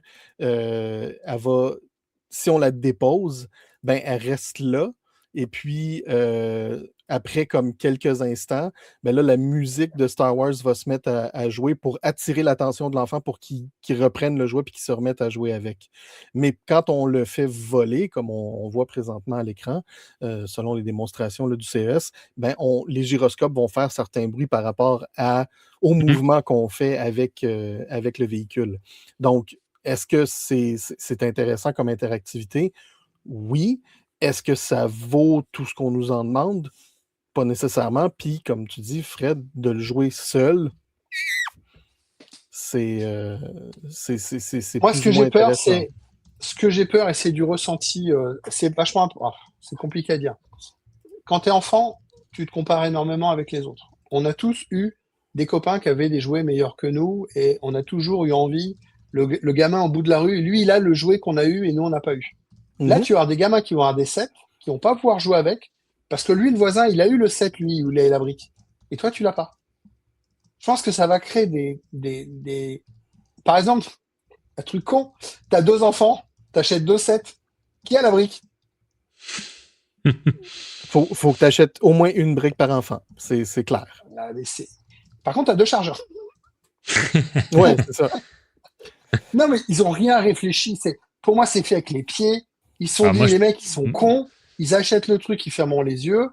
si on la dépose, ben, elle reste là. Et puis, après, comme quelques instants, ben là, la musique de Star Wars va se mettre à jouer pour attirer l'attention de l'enfant pour qu'il reprenne le jouet et qu'il se remette à jouer avec. Mais quand on le fait voler, comme on voit présentement à l'écran, selon les démonstrations là, du CES, ben les gyroscopes vont faire certains bruits par rapport au mouvement qu'on fait avec le véhicule. Donc, est-ce que c'est intéressant comme interactivité? Oui. Est-ce que ça vaut tout ce qu'on nous en demande? Pas nécessairement. Puis, comme tu dis, Fred, de le jouer seul, c'est Moi, plus ou moins intéressant. ce que j'ai peur, et c'est du ressenti, c'est vachement, c'est compliqué à dire. Quand tu es enfant, tu te compares énormément avec les autres. On a tous eu des copains qui avaient des jouets meilleurs que nous et on a toujours eu envie. Le gamin au bout de la rue, lui, il a le jouet qu'on a eu et nous, on n'a pas eu. Là, Mhm. tu vas avoir des gamins qui vont avoir des sets, qui vont pas pouvoir jouer avec, parce que lui, le voisin, il a eu le set, lui, où il a la brique. Et toi, tu l'as pas. Je pense que ça va créer des... Par exemple, un truc con, t'as 2 enfants, t'achètes 2 sets. Qui a la brique? Faut que tu achètes au moins une brique par enfant. C'est clair. Là, mais par contre, t'as 2 chargeurs. Ouais, c'est ça. Non, mais ils ont rien réfléchi. Pour moi, c'est fait avec les pieds. Ils se sont Ah, dit, moi, les mecs, ils sont Mm. cons. Ils achètent le truc, ils ferment les yeux.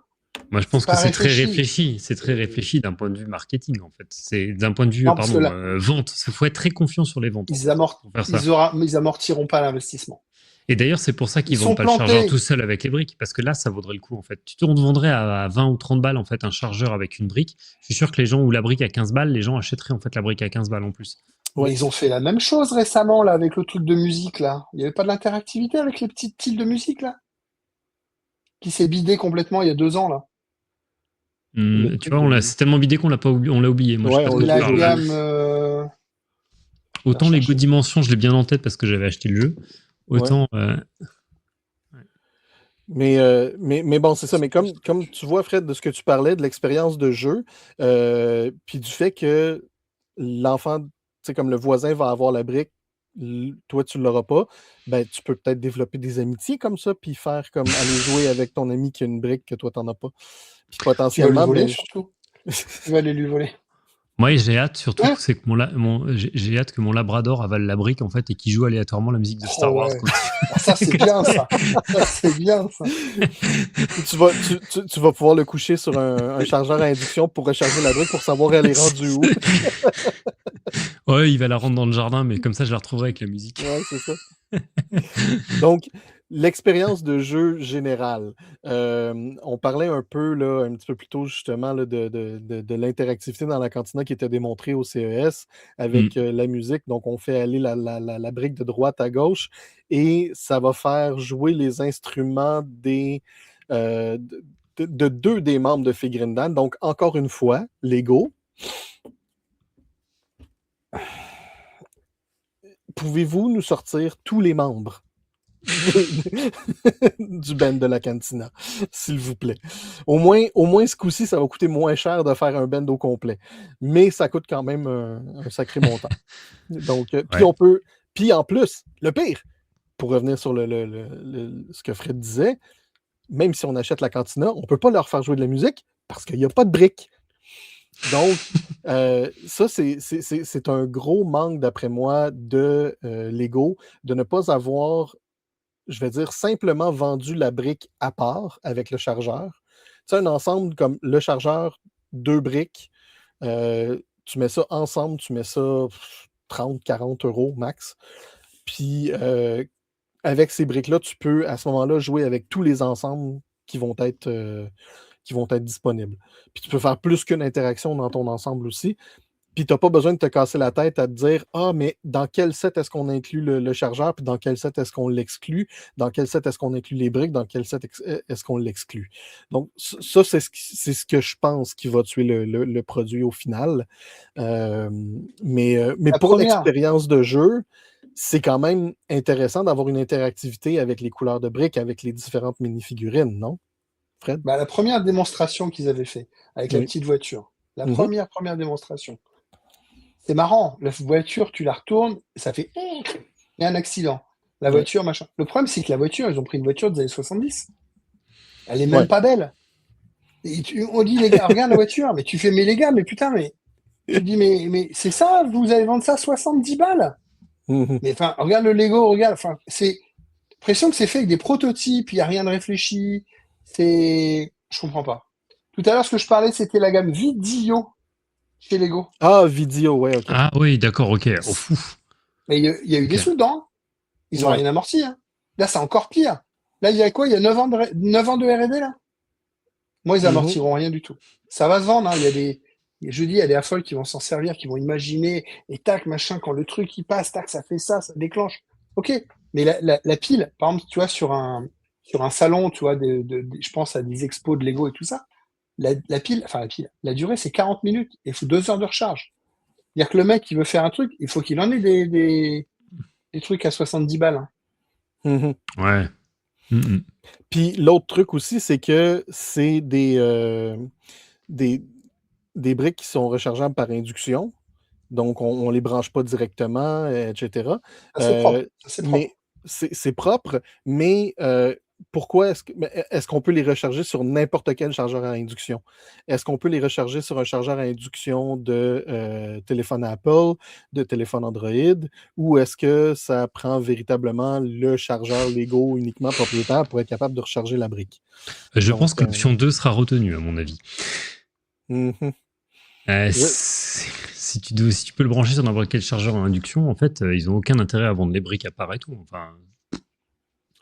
Moi, je C'est pense que pas c'est très réfléchi. réfléchi. C'est très réfléchi d'un point de vue marketing, en fait. C'est d'un point de vue, Non, parce que là, vente. Il faut être très confiant sur les ventes, en ils, fait, amort... pour faire ça. ils amortiront pas l'investissement. Et d'ailleurs, c'est pour ça Ils qu'ils vendent sont pas le chargeur plantés. tout seul avec les briques, parce que là, ça vaudrait le coup, en fait. On te vendrait à 20 ou 30 balles, en fait, un chargeur avec une brique. Je suis sûr que les gens, ou la brique à 15 balles, les gens achèteraient, en fait, la brique à 15 balles en plus. Mais Ouais. ils ont fait la même chose récemment, là, avec le truc de musique, là. Il n'y avait pas de l'interactivité avec les petites tiles de musique, là, qui s'est bidé complètement il y a 2 ans, là. Tu vois, c'est tellement bidé qu'on on l'a oublié. Moi, je sais Ouais, pas on de quoi l'a tu La parles. gamme... Autant je vais Lego chercher. Dimension, je l'ai bien en tête parce que j'avais acheté le jeu. Autant. Mais bon, c'est ça. Mais comme tu vois, Fred, de ce que tu parlais, de l'expérience de jeu, puis du fait que l'enfant, tu sais, comme le voisin va avoir la brique, toi, tu ne l'auras pas, ben, tu peux peut-être développer des amitiés comme ça, puis faire comme aller jouer avec ton ami qui a une brique que toi, tu n'en as pas. Puis Tu vas lui potentiellement, voler, ben, surtout. Tu vas aller lui voler. Moi, j'ai hâte surtout Hein? que c'est que j'ai hâte que mon Labrador avale la brique en fait et qu'il joue aléatoirement la musique de Oh Star Wars. ouais. Ah, ça, c'est bien, ça. Ça, c'est bien, ça. tu vas pouvoir le coucher sur un chargeur à induction pour recharger la brique pour savoir elle est rendue où. Ouais, il va la rendre dans le jardin, mais comme ça, je la retrouverai avec la musique. Ouais, c'est ça. Donc, l'expérience de jeu générale. On parlait un peu, là, un petit peu plus tôt, justement, là, de l'interactivité dans la cantina qui était démontrée au CES avec la musique. Donc, on fait aller la brique de droite à gauche et ça va faire jouer les instruments de 2 des membres de Figrin Dan. Donc, encore une fois, Lego. Pouvez-vous nous sortir tous les membres du band de la cantina, s'il vous plaît? Au moins ce coup-ci, ça va coûter moins cher de faire un band au complet. Mais ça coûte quand même un sacré montant. Donc, puis Ouais. puis en plus, le pire, pour revenir sur ce que Fred disait, même si on achète la cantina, on ne peut pas leur faire jouer de la musique parce qu'il n'y a pas de briques. Donc, ça, c'est un gros manque, d'après moi, de Lego, de ne pas avoir, je vais dire, simplement vendu la brique à part avec le chargeur. Tu sais, un ensemble comme le chargeur, 2 briques, tu mets ça ensemble, tu mets ça 30, 40 euros max. Puis, avec ces briques-là, tu peux, à ce moment-là, jouer avec tous les ensembles qui vont être disponibles. Puis tu peux faire plus qu'une interaction dans ton ensemble aussi. Puis tu n'as pas besoin de te casser la tête à te dire ah, mais dans quel set est-ce qu'on inclut le chargeur, puis dans quel set est-ce qu'on l'exclut, dans quel set est-ce qu'on inclut les briques, dans quel set est-ce qu'on l'exclut. Donc, ça, c'est ce que je pense qui va tuer le produit au final. Mais pour première. l'expérience de jeu, c'est quand même intéressant d'avoir une interactivité avec les couleurs de briques, avec les différentes mini-figurines, non, Fred? Bah, la première démonstration qu'ils avaient fait avec la Oui. petite voiture, la Mhm. première démonstration, c'est marrant. La voiture, tu la retournes, ça fait il y a un accident. La Ouais. voiture, machin. Le problème, c'est que la voiture, ils ont pris une voiture des années 70. Elle est même Ouais. pas belle. Et on dit, les gars, regarde la voiture, mais tu fais, mais les gars, mais putain, mais tu dis, mais c'est ça, vous allez vendre ça 70 balles. Mhm. Mais enfin, regarde le Lego, regarde, enfin, c'est l'impression que c'est fait avec des prototypes, il n'y a rien de réfléchi. Je comprends pas. Tout à l'heure, ce que je parlais, c'était la gamme Vidéo chez Lego. Ah, vidéo, ouais, ok. Ah oui, d'accord, ok. Oh, fou. Mais il y a eu des Ok. sous dedans. Ils n'ont Ouais. rien amorti. Hein. Là, c'est encore pire. Là, il y a quoi? Il y a 9 ans de R&D, là? Moi, ils amortiront rien du tout. Ça va se vendre. Hein. Je dis, il y a des affoles qui vont s'en servir, qui vont imaginer, et tac, machin, quand le truc il passe, tac, ça fait ça déclenche. Ok. Mais la pile, par exemple, tu vois, sur un salon, tu vois, je pense à des expos de Lego et tout ça, la durée, c'est 40 minutes. Il faut 2 heures de recharge. C'est-à-dire que le mec qui veut faire un truc, il faut qu'il en ait des trucs à 70 balles. Hein. Mhm. Ouais. Mm, mm. Puis l'autre truc aussi, c'est que c'est des briques qui sont rechargeables par induction. Donc, on ne les branche pas directement, etc. Ça, c'est propre. Ça, c'est propre. Mais c'est propre, mais pourquoi est-ce qu'on peut les recharger sur n'importe quel chargeur à induction? Est-ce qu'on peut les recharger sur un chargeur à induction de téléphone Apple, de téléphone Android, ou est-ce que ça prend véritablement le chargeur Lego uniquement propriétaire pour être capable de recharger la brique? Je Donc, pense que l'option 2 sera retenue, à mon avis. mhm. Si tu peux le brancher sur n'importe quel chargeur à induction, en fait, ils n'ont aucun intérêt à vendre les briques à part et tout. Enfin,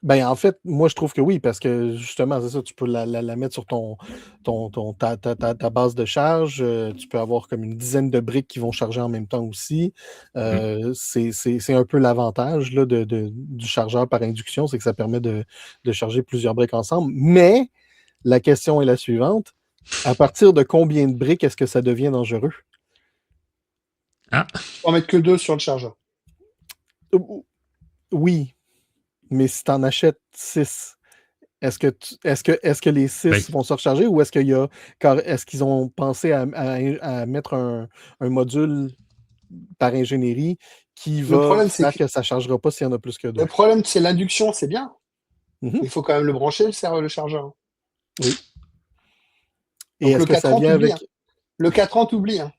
Ben, en fait, moi, je trouve que oui, parce que justement, c'est ça, tu peux la mettre sur ta base de charge. Tu peux avoir comme une dizaine de briques qui vont charger en même temps aussi. C'est un peu l'avantage là, du chargeur par induction, c'est que ça permet de charger plusieurs briques ensemble. Mais la question est la suivante. À partir de combien de briques est-ce que ça devient dangereux? Ah, Tu peux en mettre que 2 sur le chargeur. Oui, mais si tu en achètes 6, est-ce que les 6 Ben, vont se recharger ou est-ce qu'ils ont pensé à mettre un module par ingénierie qui Le va problème, c'est faire que que ça ne chargera pas s'il y en a plus que 2? le problème, c'est l'induction, c'est bien. Mhm. Il faut quand même le brancher, le chargeur. Oui. Et Donc est-ce le que ça 4 ans, vient t'oublies. avec. Hein. Le 4 ans, t'oublies. Hein.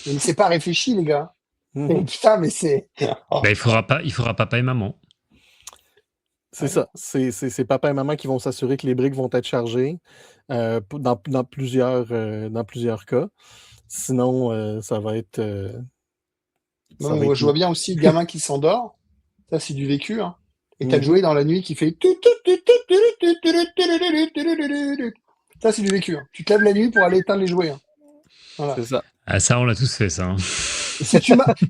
Mais c'est pas réfléchi, les gars. Mhm. Putain, mais c'est. ben, il faudra papa et maman. C'est ça. C'est papa et maman qui vont s'assurer que les briques vont être chargées dans plusieurs cas. Sinon, ça va être. Moi, je vois bien aussi le gamin qui s'endort. Ça, c'est du vécu. Hein. Et t'as Mhm. joué dans la nuit qui fait. Ça, c'est du vécu. Hein. Tu te lèves la nuit pour aller éteindre les jouets. Hein. Voilà. C'est ça. Ah, ça, on l'a tous fait, ça. Hein.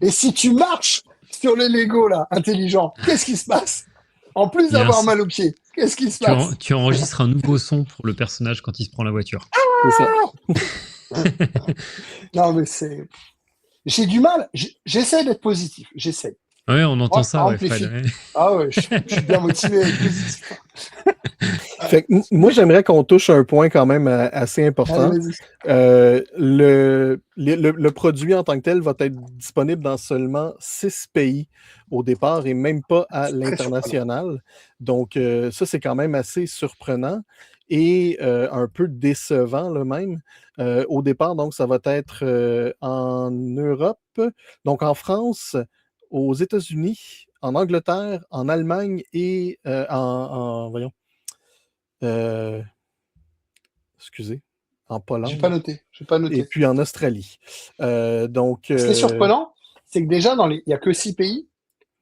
Et si tu marches sur les Lego, là, intelligent, qu'est-ce qui se passe? En plus Il y a d'avoir un- mal aux pieds, qu'est-ce qui se passe? Tu enregistres un nouveau son pour le personnage quand il se prend la voiture. C'est ça. Non, mais c'est. J'ai du mal. J'essaie d'être positif. J'essaie. Ouais, on entend Moi, ça, par ouais, exemple, les Fred. filles. Ah ouais, je suis bien motivé à être positif. Fait que moi, j'aimerais qu'on touche un point quand même assez important. Allez, vas-y. Le produit en tant que tel va être disponible dans seulement 6 pays au départ et même pas à C'est très l'international. Donc, ça, c'est quand même assez surprenant et un peu décevant là même. Au départ, donc, ça va être en Europe, donc en France, aux États-Unis, en Angleterre, en Allemagne et voyons, excusez, en J'ai pas Pologne noté. J'ai pas et noté. puis en Australie. Donc, Ce qui est surprenant, c'est que déjà, il y a que 6 pays,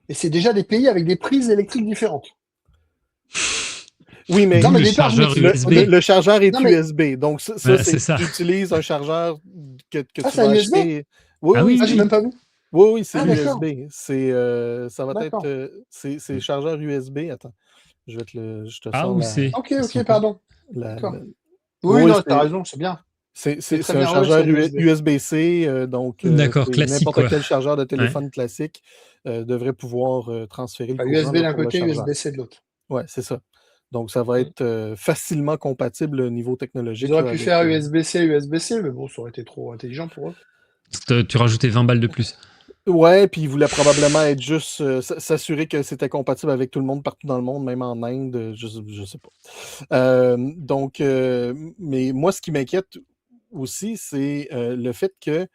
et c'est déjà des pays avec des prises électriques différentes. oui, mais Non, mais le des parts, chargeur je me dis- USB. le chargeur est Non, mais- USB. Donc, ça, Ouais, c'est c'est ça. tu utilises un chargeur que tu c'est vas un USB? acheter. Oui, Ah oui, oui, Ah, j'ai oui. même pas vu. Oui, c'est Ah, d'accord. USB. Ça va D'accord. être. C'est chargeur USB. Attends, je te Ah, sors ou c'est. Ok, pardon. la- D'accord. la- Oui, Oui, non, t'as raison, c'est bien. C'est très un bien. Ouais, chargeur c'est un USB. USB-C, donc D'accord, c'est classique, n'importe quoi. quel chargeur de Ouais. téléphone classique devrait pouvoir transférer le Enfin, courant USB là, d'un pour le côté, chargeur. USB-C de l'autre. Oui, c'est ça. Donc, ça va être facilement compatible au niveau Ils technologique auraient là, pu avec. faire USB-C, USB-C, mais bon, ça aurait été trop intelligent pour eux. Tu rajoutais 20 balles de plus. Ouais, puis il voulait probablement être juste s'assurer que c'était compatible avec tout le monde partout dans le monde, même en Inde, je sais pas. Mais moi, ce qui m'inquiète aussi, c'est le fait que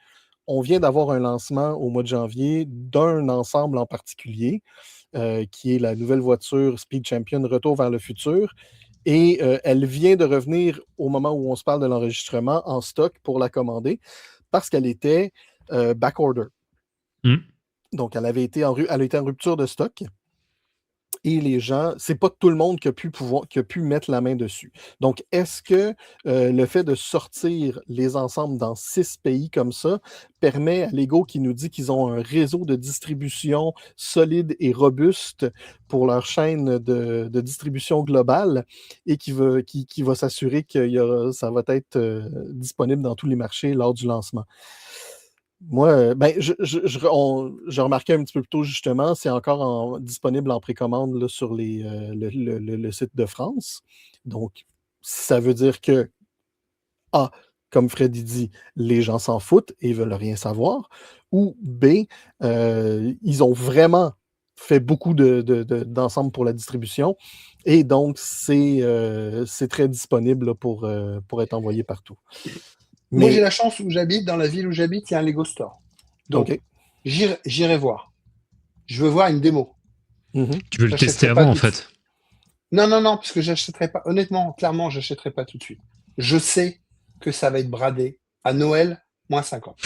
on vient d'avoir un lancement au mois de janvier d'un ensemble en particulier, qui est la nouvelle voiture Speed Champion Retour vers le futur. Et elle vient de revenir au moment où on se parle de l'enregistrement en stock pour la commander parce qu'elle était backorder. Hmm. Donc, elle a été en rupture de stock. et les gens, c'est pas tout le monde qui a pu mettre la main dessus. Donc, est-ce que le fait de sortir les ensembles dans 6 pays comme ça permet à Lego qui nous dit qu'ils ont un réseau de distribution solide et robuste pour leur chaîne de distribution globale et qui va s'assurer que ça va être disponible dans tous les marchés lors du lancement? Moi, ben, j'ai remarqué un petit peu plus tôt, justement, c'est encore disponible en précommande là, sur le site de France. Donc, ça veut dire que, A, comme Freddy dit, les gens s'en foutent et veulent rien savoir, ou B, ils ont vraiment fait beaucoup d'ensemble pour la distribution, et donc c'est très disponible là, pour être envoyé partout. Moi, j'ai Mais, la chance où j'habite, dans la ville où j'habite, il y a un Lego Store. Donc, OK. j'irai voir. Je veux voir une démo. Mhm. Tu veux le J'achèterai tester pas avant, en tout de suite. fait. Non, parce que j'achèterai pas. Honnêtement, clairement, j'achèterai pas tout de suite. Je sais que ça va être bradé à Noël, moins 50.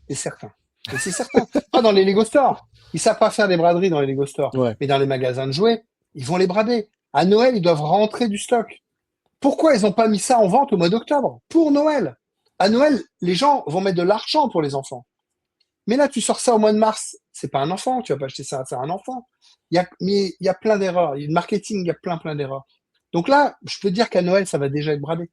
C'est certain. Et c'est certain. Pas dans les Lego Stores. Ils savent pas faire des braderies dans les Lego Stores. Ouais. Mais dans les magasins de jouets, ils vont les brader. À Noël, ils doivent rentrer du stock. Pourquoi ils n'ont pas mis ça en vente au mois d'octobre? Pour Noël. À Noël, les gens vont mettre de l'argent pour les enfants. Mais là, tu sors ça au mois de mars, c'est pas un enfant, tu vas pas acheter ça à un enfant. Mais il y a plein d'erreurs. Le marketing, il y a plein d'erreurs. Donc là, je peux te dire qu'à Noël, ça va déjà être bradé.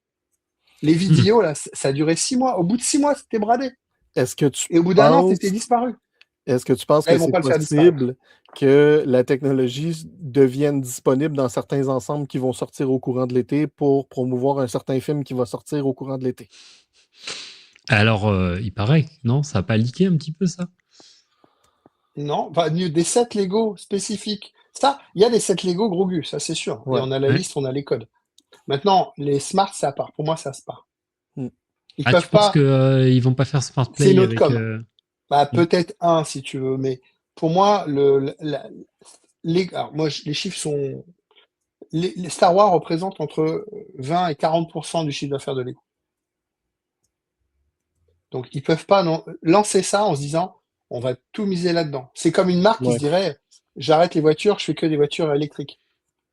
Les vidéos, là, ça a duré 6 mois. Au bout de 6 mois, c'était bradé. Est-ce que tu Et au bout d'un an, penses, c'était disparu. est-ce que tu penses Là, que ils vont c'est pas le faire disparaître. possible que la technologie devienne disponible dans certains ensembles qui vont sortir au courant de l'été pour promouvoir un certain film qui va sortir au courant de l'été? Alors, il paraît, non? Ça n'a pas leaké un petit peu, ça? Non, enfin, des sets Lego spécifiques. Ça, il y a des sets Lego gros gus, ça c'est sûr. Et Ouais. on a la Ouais. liste, on a les codes. Maintenant, les Smart, c'est à part. Pour moi, ça se part. Mm. Ils Ah, tu peuvent penses pas. que ils vont pas faire Smart C'est Play notre avec... com. Bah, peut-être un si tu veux, mais pour moi, alors, moi, les chiffres sont. Les Star Wars représentent entre 20 et 40% du chiffre d'affaires de Lego. Donc, ils peuvent pas lancer ça en se disant, on va tout miser là-dedans. C'est comme une marque qui se Ouais. dirait, j'arrête les voitures, je fais que des voitures électriques.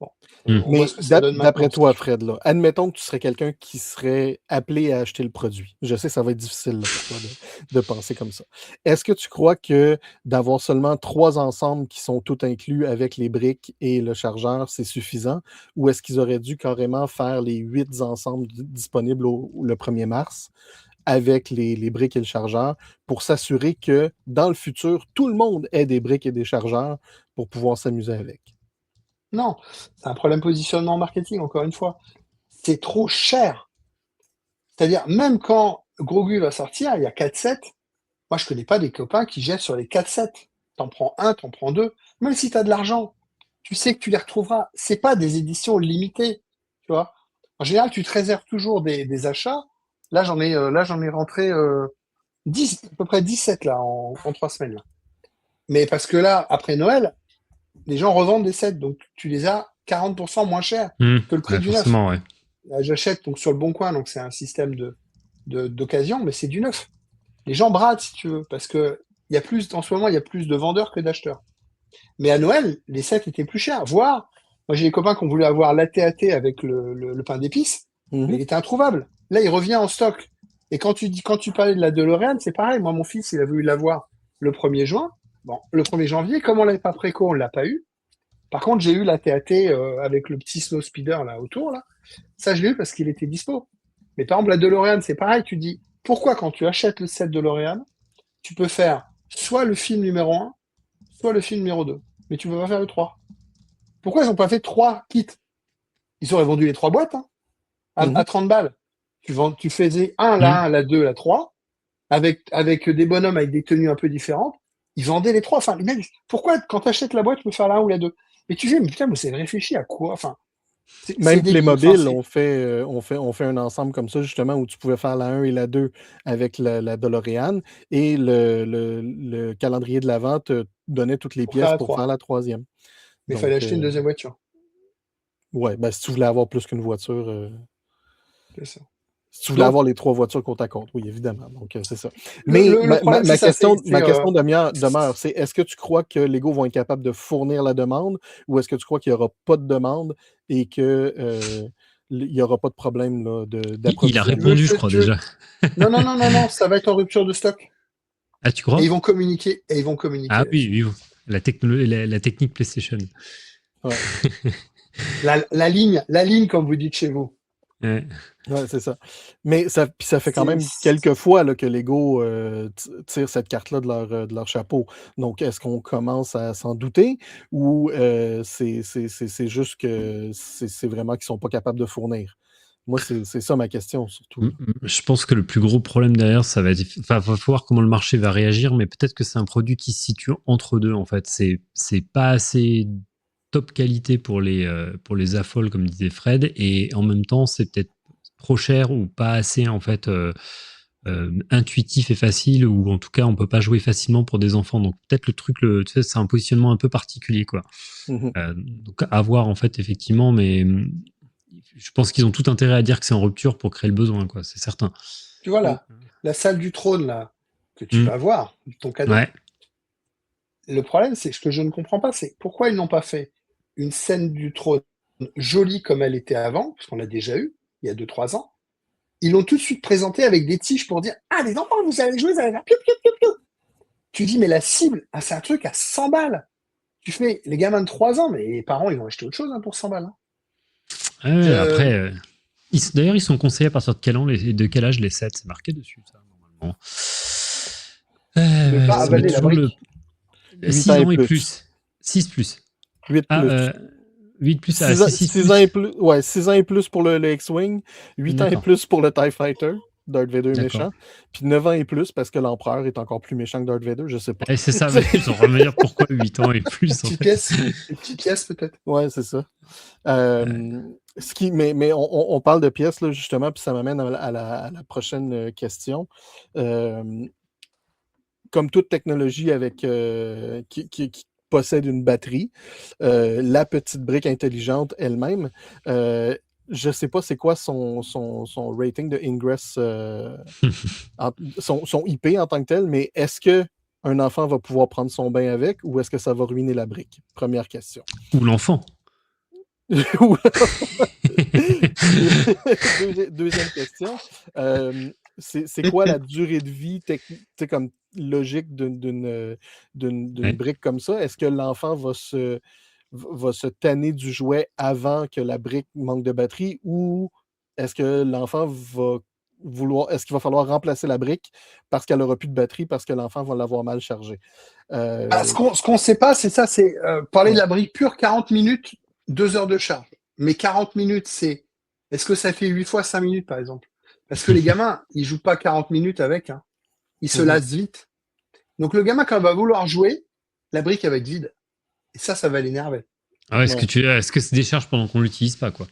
Bon, on voit Mais ce que ça donne d'après maintenant. toi, Fred, là, admettons que tu serais quelqu'un qui serait appelé à acheter le produit. Je sais que ça va être difficile là, pour toi de penser comme ça. Est-ce que tu crois que d'avoir seulement 3 ensembles qui sont tout inclus avec les briques et le chargeur, c'est suffisant? Ou est-ce qu'ils auraient dû carrément faire les 8 ensembles disponibles le 1er mars avec les briques et le chargeur pour s'assurer que dans le futur, tout le monde ait des briques et des chargeurs pour pouvoir s'amuser avec? Non, c'est un problème positionnement marketing, encore une fois. C'est trop cher. C'est-à-dire, même quand Grogu va sortir, il y a 4 sets. Moi, je connais pas des copains qui jettent sur les 4 sets. T'en prends un, t'en prends deux. Même si tu as de l'argent, tu sais que tu les retrouveras. C'est pas des éditions limitées, tu vois. En général, tu te réserves toujours des achats. Là, j'en ai rentré 10, à peu près 17 là, en 3 semaines. Là. Mais parce que là, après Noël, les gens revendent des sets, donc tu les as 40% moins cher que le prix Ouais, du neuf. forcément, ouais. Là, j'achète donc sur le Bon Coin, donc c'est un système d'occasion, mais c'est du neuf. Les gens bradent si tu veux, parce que en ce moment, il y a plus de vendeurs que d'acheteurs. Mais à Noël, les sets étaient plus chers. Voire, moi j'ai des copains qui ont voulu avoir l'AT-AT avec le pain d'épices, mais il était introuvable. Là, il revient en stock. Et quand tu parlais de la DeLorean, c'est pareil. Moi, mon fils, il a voulu l'avoir le 1er juin. Bon, le 1er janvier, comme on l'avait pas préco, on l'a pas eu. Par contre, j'ai eu l'AT-AT avec le petit Snow Speeder là autour. Là. Ça, je l'ai eu parce qu'il était dispo. Mais par exemple, la DeLorean, c'est pareil. Tu dis, pourquoi quand tu achètes le set DeLorean, tu peux faire soit le film numéro 1, soit le film numéro 2. Mais tu peux pas faire le 3. Pourquoi ils n'ont pas fait 3 kits? Ils auraient vendu les 3 boîtes hein, à 30 balles. Tu faisais la 1, la 2, la 3, avec des bonhommes avec des tenues un peu différentes. Ils vendaient les 3. Enfin, les mecs, pourquoi quand tu achètes la boîte, tu peux faire la 1 ou la 2? Et tu dis, mais putain, vous avez réfléchi à quoi? Enfin, Même débile. Playmobil ont fait un ensemble comme ça, justement, où tu pouvais faire la 1 et la 2 avec la DeLorean, et le calendrier de l'Avent te donnait toutes les Pour faire pièces la pour faire 3. la troisième. Mais il fallait Donc, acheter une deuxième voiture. ouais, ben, si tu voulais avoir plus qu'une voiture. C'est ça. Si tu voulais Donc, avoir les 3 voitures côte à côte, oui, évidemment. Donc, c'est ça. le, Mais le problème, c'est ça. ma question demeure, c'est est-ce que tu crois que Lego vont être capables de fournir la demande ou est-ce que tu crois qu'il n'y aura pas de demande et qu'il n'y aura pas de problème là, Il a d'approvisionnement? répondu, je crois, déjà. Non, ça va être en rupture de stock. Ah, tu crois? Et ils vont communiquer. Ah là-dessus. oui, la technique PlayStation. Ouais. La ligne, comme vous dites chez vous. Ouais. Ouais, c'est ça. Mais ça fait quand C'est- même quelques fois là, que Lego tire cette carte-là de leur chapeau. Donc, est-ce qu'on commence à s'en douter ou c'est juste que c'est vraiment qu'ils ne sont pas capables de fournir? Moi, c'est ça ma question, surtout. Je pense que le plus gros problème derrière, ça va être. Enfin, va voir comment le marché va réagir, mais peut-être que c'est un produit qui se situe entre deux, en fait. C'est pas assez top qualité pour les affoles, comme disait Fred, et en même temps, c'est peut-être trop cher ou pas assez, en fait, intuitif et facile, ou en tout cas, on peut pas jouer facilement pour des enfants. Donc, peut-être le truc, tu sais, c'est un positionnement un peu particulier, quoi. Donc, à voir, en fait, effectivement, mais je pense qu'ils ont tout intérêt à dire que c'est en rupture pour créer le besoin, quoi, c'est certain. Tu vois la salle du trône là que tu vas voir, ton cadeau. Ouais. Le problème, c'est ce que je ne comprends pas, c'est pourquoi ils n'ont pas fait une scène du trône jolie comme elle était avant, parce qu'on l'a déjà eu il y a 2-3 ans. Ils l'ont tout de suite présenté avec des tiges pour dire ah les enfants vous allez jouer, vous allez faire piou, piou, piou, piou. Tu dis mais la cible, c'est un truc à 100 balles. Tu fais les gamins de 3 ans, mais les parents ils vont acheter autre chose pour 100 balles. Après, d'ailleurs, ils sont conseillés à partir de quel âge les 7? C'est marqué dessus, ça, normalement. Ne pas avaler la brique. 6 ans et plus. 6 plus. 8 plus. 8 plus. 6 ans et plus. Ouais, 6 ans et plus pour le X-Wing, 8 ans et plus pour le TIE Fighter. Darth Vader est méchant. Puis 9 ans et plus parce que l'empereur est encore plus méchant que Darth Vader, je sais pas. Et c'est ça, mais ils ont revenir pourquoi 8 ans et plus. Une petite pièce peut-être. Ouais, c'est ça. Mais on parle de pièces, là, justement, puis ça m'amène à la prochaine question. Comme toute technologie avec qui possède une batterie, la petite brique intelligente elle-même, je ne sais pas c'est quoi son rating de ingress, son IP en tant que tel, mais est-ce qu'un enfant va pouvoir prendre son bain avec ou est-ce que ça va ruiner la brique? Première question. Ou l'enfant. Deuxième question. C'est quoi la durée de vie comme logique d'une brique comme ça? Est-ce que l'enfant va se tanner du jouet avant que la brique manque de batterie ou est-ce que l'enfant va est-ce qu'il va falloir remplacer la brique parce qu'elle n'aura plus de batterie parce que l'enfant va l'avoir mal chargée? Ce qu'on ne sait pas, c'est ça, c'est parler de la brique pure, 40 minutes, 2 heures de charge. Mais 40 minutes, est-ce que ça fait 8 fois 5 minutes, par exemple? Parce que les gamins, ils jouent pas 40 minutes avec. Ils se lassent vite. Donc le gamin, quand il va vouloir jouer, la brique, elle va être vide. Et ça va l'énerver. Est-ce que se décharge pendant qu'on l'utilise pas, quoi?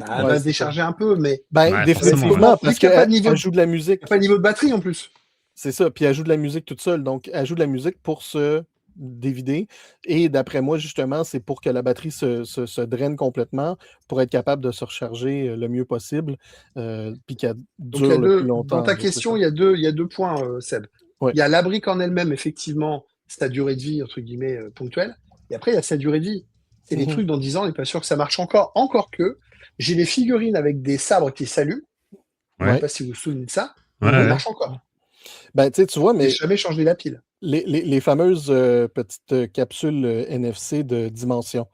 Elle va se décharger un peu, mais... définitivement, parce qu'elle joue de la musique. Pas de niveau de batterie, en plus. C'est ça, puis elle joue de la musique toute seule. Donc, elle joue de la musique pour se dévider. Et d'après moi, justement, c'est pour que la batterie se draine complètement pour être capable de se recharger le mieux possible, puis qu'elle dure le plus longtemps. Dans ta question, il y a deux points, Seb. Ouais. Il y a la brique en elle-même, effectivement, c'est ta durée de vie, entre guillemets, ponctuelle. Et après, il y a sa durée de vie. C'est des trucs dans 10 ans, on n'est pas sûr que ça marche encore. Encore que, j'ai des figurines avec des sabres qui s'allument. Je ne sais pas si vous vous souvenez de ça. Ça marche encore. Ben, tu vois, mais... J'ai jamais changé la pile. Les fameuses petites capsules NFC de dimension.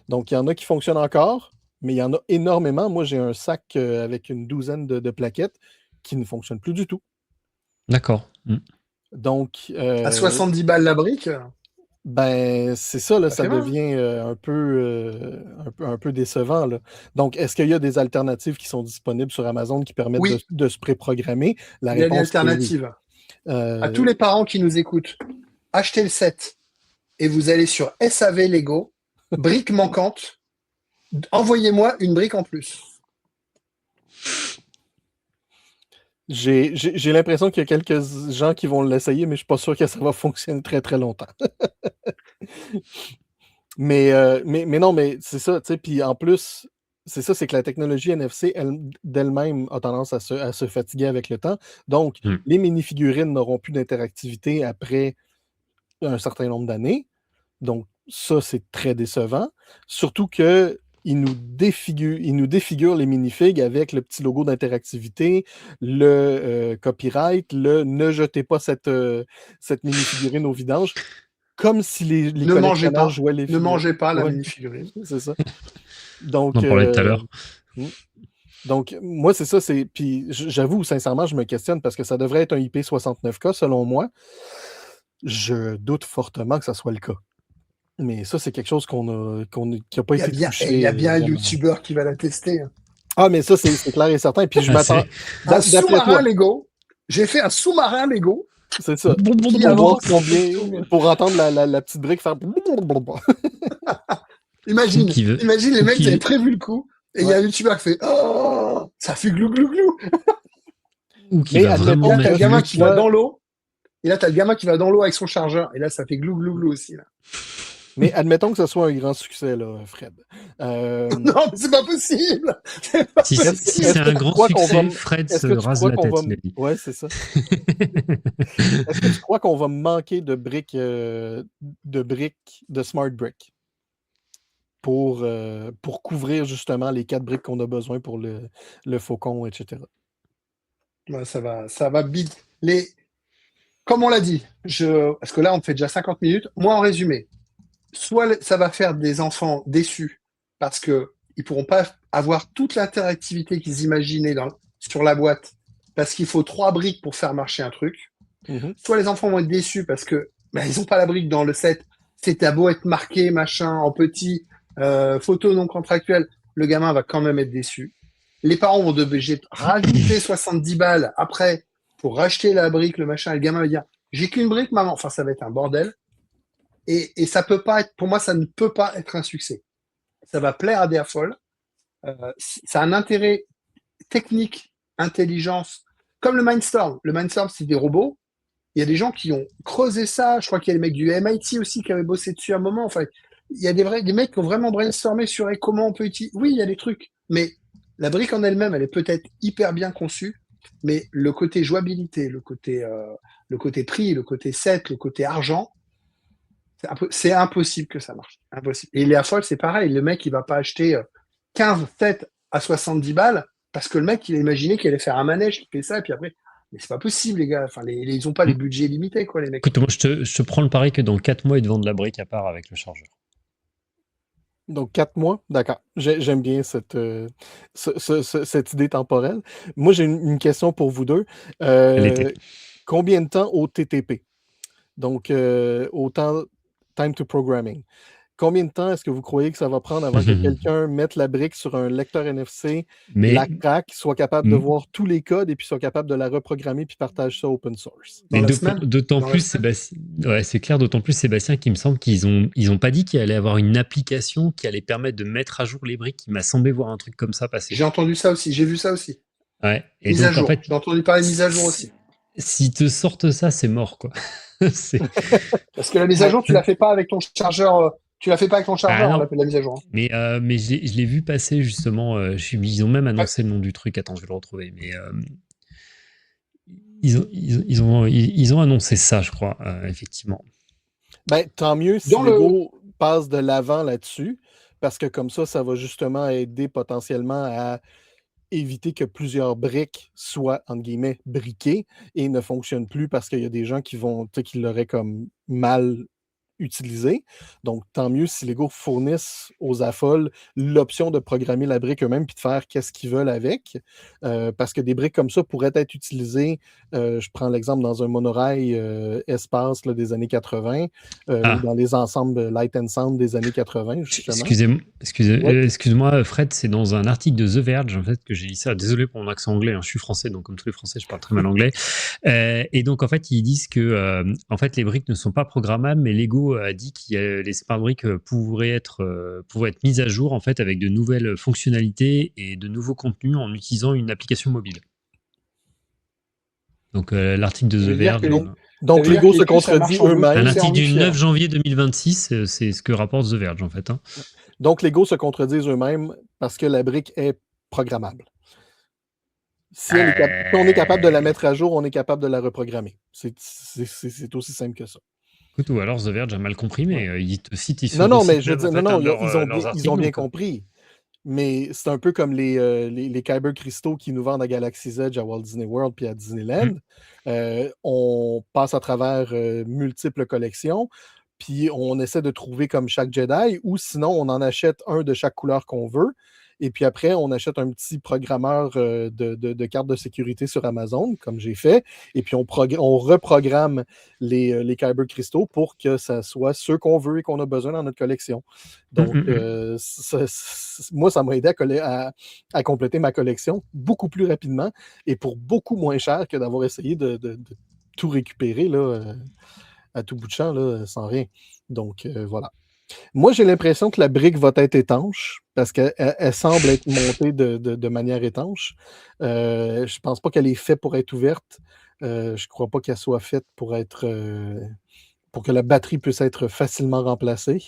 Donc, il y en a qui fonctionnent encore, mais il y en a énormément. Moi, j'ai un sac avec une douzaine de plaquettes qui ne fonctionnent plus du tout. D'accord. Donc... à 70 balles la brique? Ben, c'est ça, là, ça devient un peu décevant. Là. Donc, est-ce qu'il y a des alternatives qui sont disponibles sur Amazon qui permettent de se préprogrammer? La il y a réponse des alternatives. À tous les parents qui nous écoutent, achetez le set et vous allez sur SAV Lego, brique manquante, envoyez-moi une brique en plus. J'ai l'impression qu'il y a quelques gens qui vont l'essayer, mais je ne suis pas sûr que ça va fonctionner très, très longtemps. mais non, mais c'est ça, tu sais, puis en plus, c'est ça, c'est que la technologie NFC d'elle-même a tendance à se fatiguer avec le temps. Donc, les mini-figurines n'auront plus d'interactivité après un certain nombre d'années. Donc, ça, c'est très décevant. Surtout que il nous défigure les minifigs avec le petit logo d'interactivité, le copyright, le ne jetez pas cette mini-figurine au vidange, comme si les Ne mangez collectionneurs pas. jouaient les Ne figurines. mangez pas la Ouais. mini-figurine. C'est ça. Donc, On en parlait tout à l'heure. Donc, moi, c'est ça. Puis, j'avoue, sincèrement, je me questionne parce que ça devrait être un IP69K, selon moi. Je doute fortement que ça soit le cas. Mais ça, c'est quelque chose qui n'a pas été touché. Il y a bien un vraiment. YouTuber qui va la tester. Hein. Ah, mais ça, c'est clair et certain. Puis je m'attends. Un sous-marin Lego. J'ai fait un sous-marin Lego. C'est ça. Pour entendre la petite brique faire. Imagine les mecs qui avaient prévu le coup. Et il y a un YouTuber qui fait oh, ça fait glou glou glou. Ou qui va vraiment t'as le gamin qui va dans l'eau. Et là, t'as le gamin qui va dans l'eau avec son chargeur. Et là, ça fait glou glou glou aussi. Là. Mais admettons que ce soit un grand succès, là, Fred. Non, mais c'est pas possible. Si c'est un grand succès, Fred se rase la tête. Ouais, c'est ça. Est-ce que tu crois qu'on va manquer de briques, de smart bricks pour couvrir justement les 4 briques qu'on a besoin pour le faucon, etc. Ouais, ça va vite. Comme on l'a dit, parce que là, on fait déjà 50 minutes. Moi, en résumé, soit ça va faire des enfants déçus parce qu'ils ne pourront pas avoir toute l'interactivité qu'ils imaginaient sur la boîte parce qu'il faut 3 briques pour faire marcher un truc. Soit les enfants vont être déçus parce que ils n'ont pas la brique dans le set. C'est beau être marqué, machin, en petit, photo non contractuelle, le gamin va quand même être déçu. Les parents vont devoir rajouter 70 balles après pour racheter la brique, le machin, et le gamin va dire j'ai qu'une brique, maman. Enfin, ça va être un bordel. Et ça peut pas être, pour moi, ça ne peut pas être un succès. Ça va plaire à des affoles. Ça a un intérêt technique, intelligence, comme le Mindstorm. Le Mindstorm, c'est des robots. Il y a des gens qui ont creusé ça. Je crois qu'il y a les mecs du MIT aussi qui avaient bossé dessus à un moment. Enfin, il y a des mecs qui ont vraiment brainstormé sur comment on peut utiliser. Oui, il y a des trucs, mais la brique en elle-même, elle est peut-être hyper bien conçue, mais le côté jouabilité, le côté prix, le côté set, le côté argent, c'est impossible que ça marche. Impossible. Et les affoles, c'est pareil. Le mec, il va pas acheter 15 sets à 70 balles parce que le mec, il a imaginé qu'il allait faire un manège qui fait ça, et puis après, mais c'est pas possible, les gars. Enfin, ils ont pas les budgets limités, quoi, les mecs. Écoute, moi, je te prends le pari que dans 4 mois, ils te vendent la brique à part avec le chargeur. Donc, 4 mois, d'accord. J'aime bien cette idée temporelle. Moi, j'ai une question pour vous deux. Combien de temps au TTP? Donc, autant time to programming. Combien de temps est-ce que vous croyez que ça va prendre avant que quelqu'un mette la brique sur un lecteur NFC, la craque, soit capable de voir tous les codes et puis soit capable de la reprogrammer puis partage ça open source? Mais d'autant plus, c'est clair, d'autant plus, Sébastien, qu'il me semble qu'ils ont pas dit qu'il allait avoir une application qui allait permettre de mettre à jour les briques. Il m'a semblé voir un truc comme ça passer. J'ai entendu ça aussi, j'ai vu ça aussi. Ouais. Et mise donc, à jour. en fait, j'ai entendu parler de mise à jour aussi. S'ils te sortent ça, c'est mort, quoi. Parce que la mise à jour, tu la fais pas avec ton chargeur. Tu la fais pas avec ton chargeur, on l'appelle la mise à jour. Hein. Mais je l'ai vu passer justement. Ils ont même annoncé le nom du truc. Attends, je vais le retrouver. Mais ils ont annoncé ça, je crois, effectivement. Ben, tant mieux si Lego passe de l'avant là-dessus, parce que comme ça va justement aider potentiellement à éviter que plusieurs briques soient, entre guillemets, briquées et ne fonctionnent plus parce qu'il y a des gens qui l'auraient comme mal utilisé. Donc, tant mieux si Lego fournissent aux affoles l'option de programmer la brique eux-mêmes puis de faire qu'est-ce qu'ils veulent avec. Parce que des briques comme ça pourraient être utilisées, je prends l'exemple dans un monorail espace des années 80, ou dans les ensembles Light and Sound des années 80, justement. Excuse-moi, Fred, c'est dans un article de The Verge, en fait, que j'ai lu ça. Désolé pour mon accent anglais, hein, je suis français, donc comme tous les Français, je parle très mal anglais. Et donc, en fait, ils disent que en fait, les briques ne sont pas programmables, mais Lego a dit que les smart bricks pourraient être mises à jour, en fait, avec de nouvelles fonctionnalités et de nouveaux contenus en utilisant une application mobile. Donc, l'article de The Verge... Donc, veut dire Lego que se les puces, elles marchent contredit en Un eux-mêmes. Bluetooth et en article du Wi-Fi. 9 janvier 2026, c'est ce que rapporte The Verge, en fait. Hein. Donc, Lego se contredisent eux-mêmes parce que la brique est programmable. Si on est capable de la mettre à jour, on est capable de la reprogrammer. C'est aussi simple que ça. Écoute, ou alors The Verge a mal compris, mais Ouais. ils te citent, ils se Non, mais recitent je veux même en dire, fait non, un de leurs ils ont articles. bien Donc, compris. Mais c'est un peu comme les Kyber cristaux qui nous vendent à Galaxy's Edge, à Walt Disney World puis à Disneyland. On passe à travers multiples collections, puis on essaie de trouver comme chaque Jedi, ou sinon on en achète un de chaque couleur qu'on veut. Et puis après, on achète un petit programmeur de cartes de sécurité sur Amazon, comme j'ai fait. Et puis on reprogramme les Kyber cristaux pour que ça soit ceux qu'on veut et qu'on a besoin dans notre collection. Donc, moi, ça m'a aidé à compléter ma collection beaucoup plus rapidement et pour beaucoup moins cher que d'avoir essayé de tout récupérer là, à tout bout de champ là, sans rien. Donc, voilà. Moi, j'ai l'impression que la brique va être étanche parce qu'elle semble être montée de manière étanche. Je ne pense pas qu'elle est faite pour être ouverte. Je ne crois pas qu'elle soit faite pour que la batterie puisse être facilement remplacée.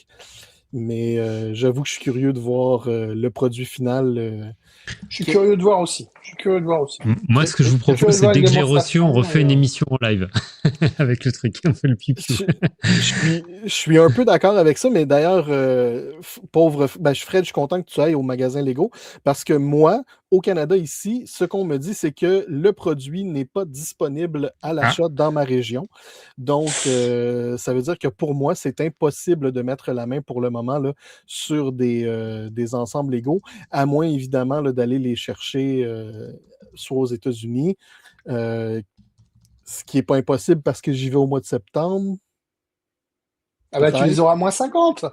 Mais j'avoue que je suis curieux de voir le produit final. Je suis curieux de voir aussi. Moi, ce que je vous propose, c'est dès que je l'ai reçu, on refait une démonstration, émission en live avec le truc. On fait le piou-piou. Je suis un peu d'accord avec ça, mais d'ailleurs, Fred, je suis content que tu ailles au magasin Lego parce que moi, au Canada, ici, ce qu'on me dit, c'est que le produit n'est pas disponible à l'achat dans ma région. Donc, ça veut dire que pour moi, c'est impossible de mettre la main pour le moment là, sur des ensembles Lego, à moins évidemment là, d'aller les chercher soit aux États-Unis, ce qui n'est pas impossible parce que j'y vais au mois de septembre. Ah bah tu les auras moins 50.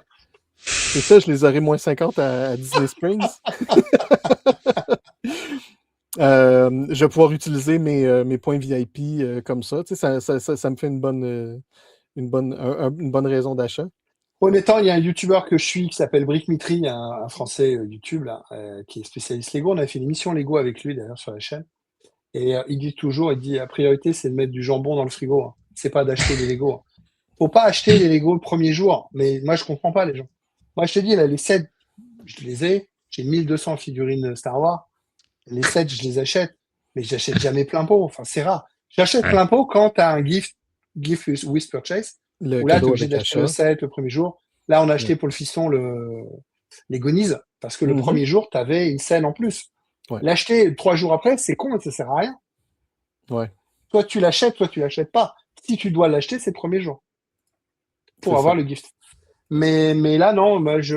C'est ça, je les aurai moins 50 à Disney Springs. Je vais pouvoir utiliser mes points VIP comme ça. Tu sais, ça me fait une bonne raison d'achat. Honnêtement, il y a un YouTuber que je suis qui s'appelle Brick Mitri, un Français YouTube là, qui est spécialiste Lego. On a fait une émission Lego avec lui d'ailleurs sur la chaîne. Et il dit la priorité c'est de mettre du jambon dans le frigo. Hein. C'est pas d'acheter des Lego. Hein. Faut pas acheter les Lego le premier jour. Mais moi je comprends pas les gens. Moi je te dis là, les sets, je les ai. J'ai 1200 figurines Star Wars. Les sets, je les achète. Mais j'achète jamais plein pot. Enfin, c'est rare. J'achète plein pot quand tu as un gift with purchase. Le Où là, tu es cadeau obligé avec d'acheter le achat. set le premier jour. Là, on a acheté pour le fiston les Gonies. Parce que le premier jour, tu avais une scène en plus. Ouais. L'acheter 3 jours après, c'est con et ça sert à rien. Ouais. Soit tu l'achètes, soit tu l'achètes pas. Si tu dois l'acheter, c'est le premier jour. Pour avoir le gift. Mais là, non, moi, j'ai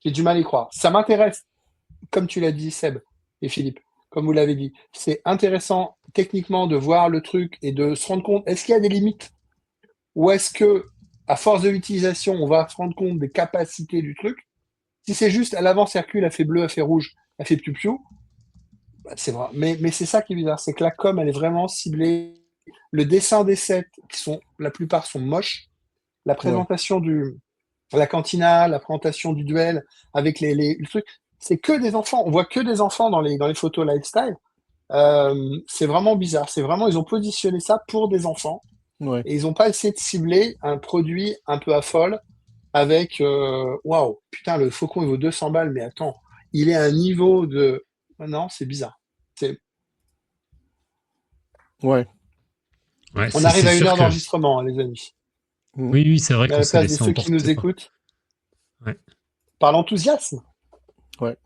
du mal à y croire. Ça m'intéresse, comme tu l'as dit, Seb et Philippe, comme vous l'avez dit. C'est intéressant techniquement de voir le truc et de se rendre compte, est-ce qu'il y a des limites? Ou est-ce que, à force de l'utilisation, on va se rendre compte des capacités du truc? Si c'est juste à l'avant, circule, a fait bleu, a fait rouge, a fait piou-piou, bah, c'est vrai. Mais c'est ça qui est bizarre, c'est que la com, elle est vraiment ciblée. Le dessin des sets, la plupart sont moches. La présentation la cantina, la présentation du duel avec le truc, c'est que des enfants. On voit que des enfants dans les photos lifestyle. C'est vraiment bizarre. C'est vraiment, ils ont positionné ça pour des enfants. Ouais. Et ils n'ont pas essayé de cibler un produit un peu à folle avec waouh, putain, le faucon il vaut 200 balles, mais attends, il est à un niveau de. Non, c'est bizarre. Ouais. On arrive à 1 heure d'enregistrement, hein, les amis. Oui, c'est vrai À qu'on la s'est place de laissé ceux qui nous écoutent. Ouais. Par l'enthousiasme. Ouais.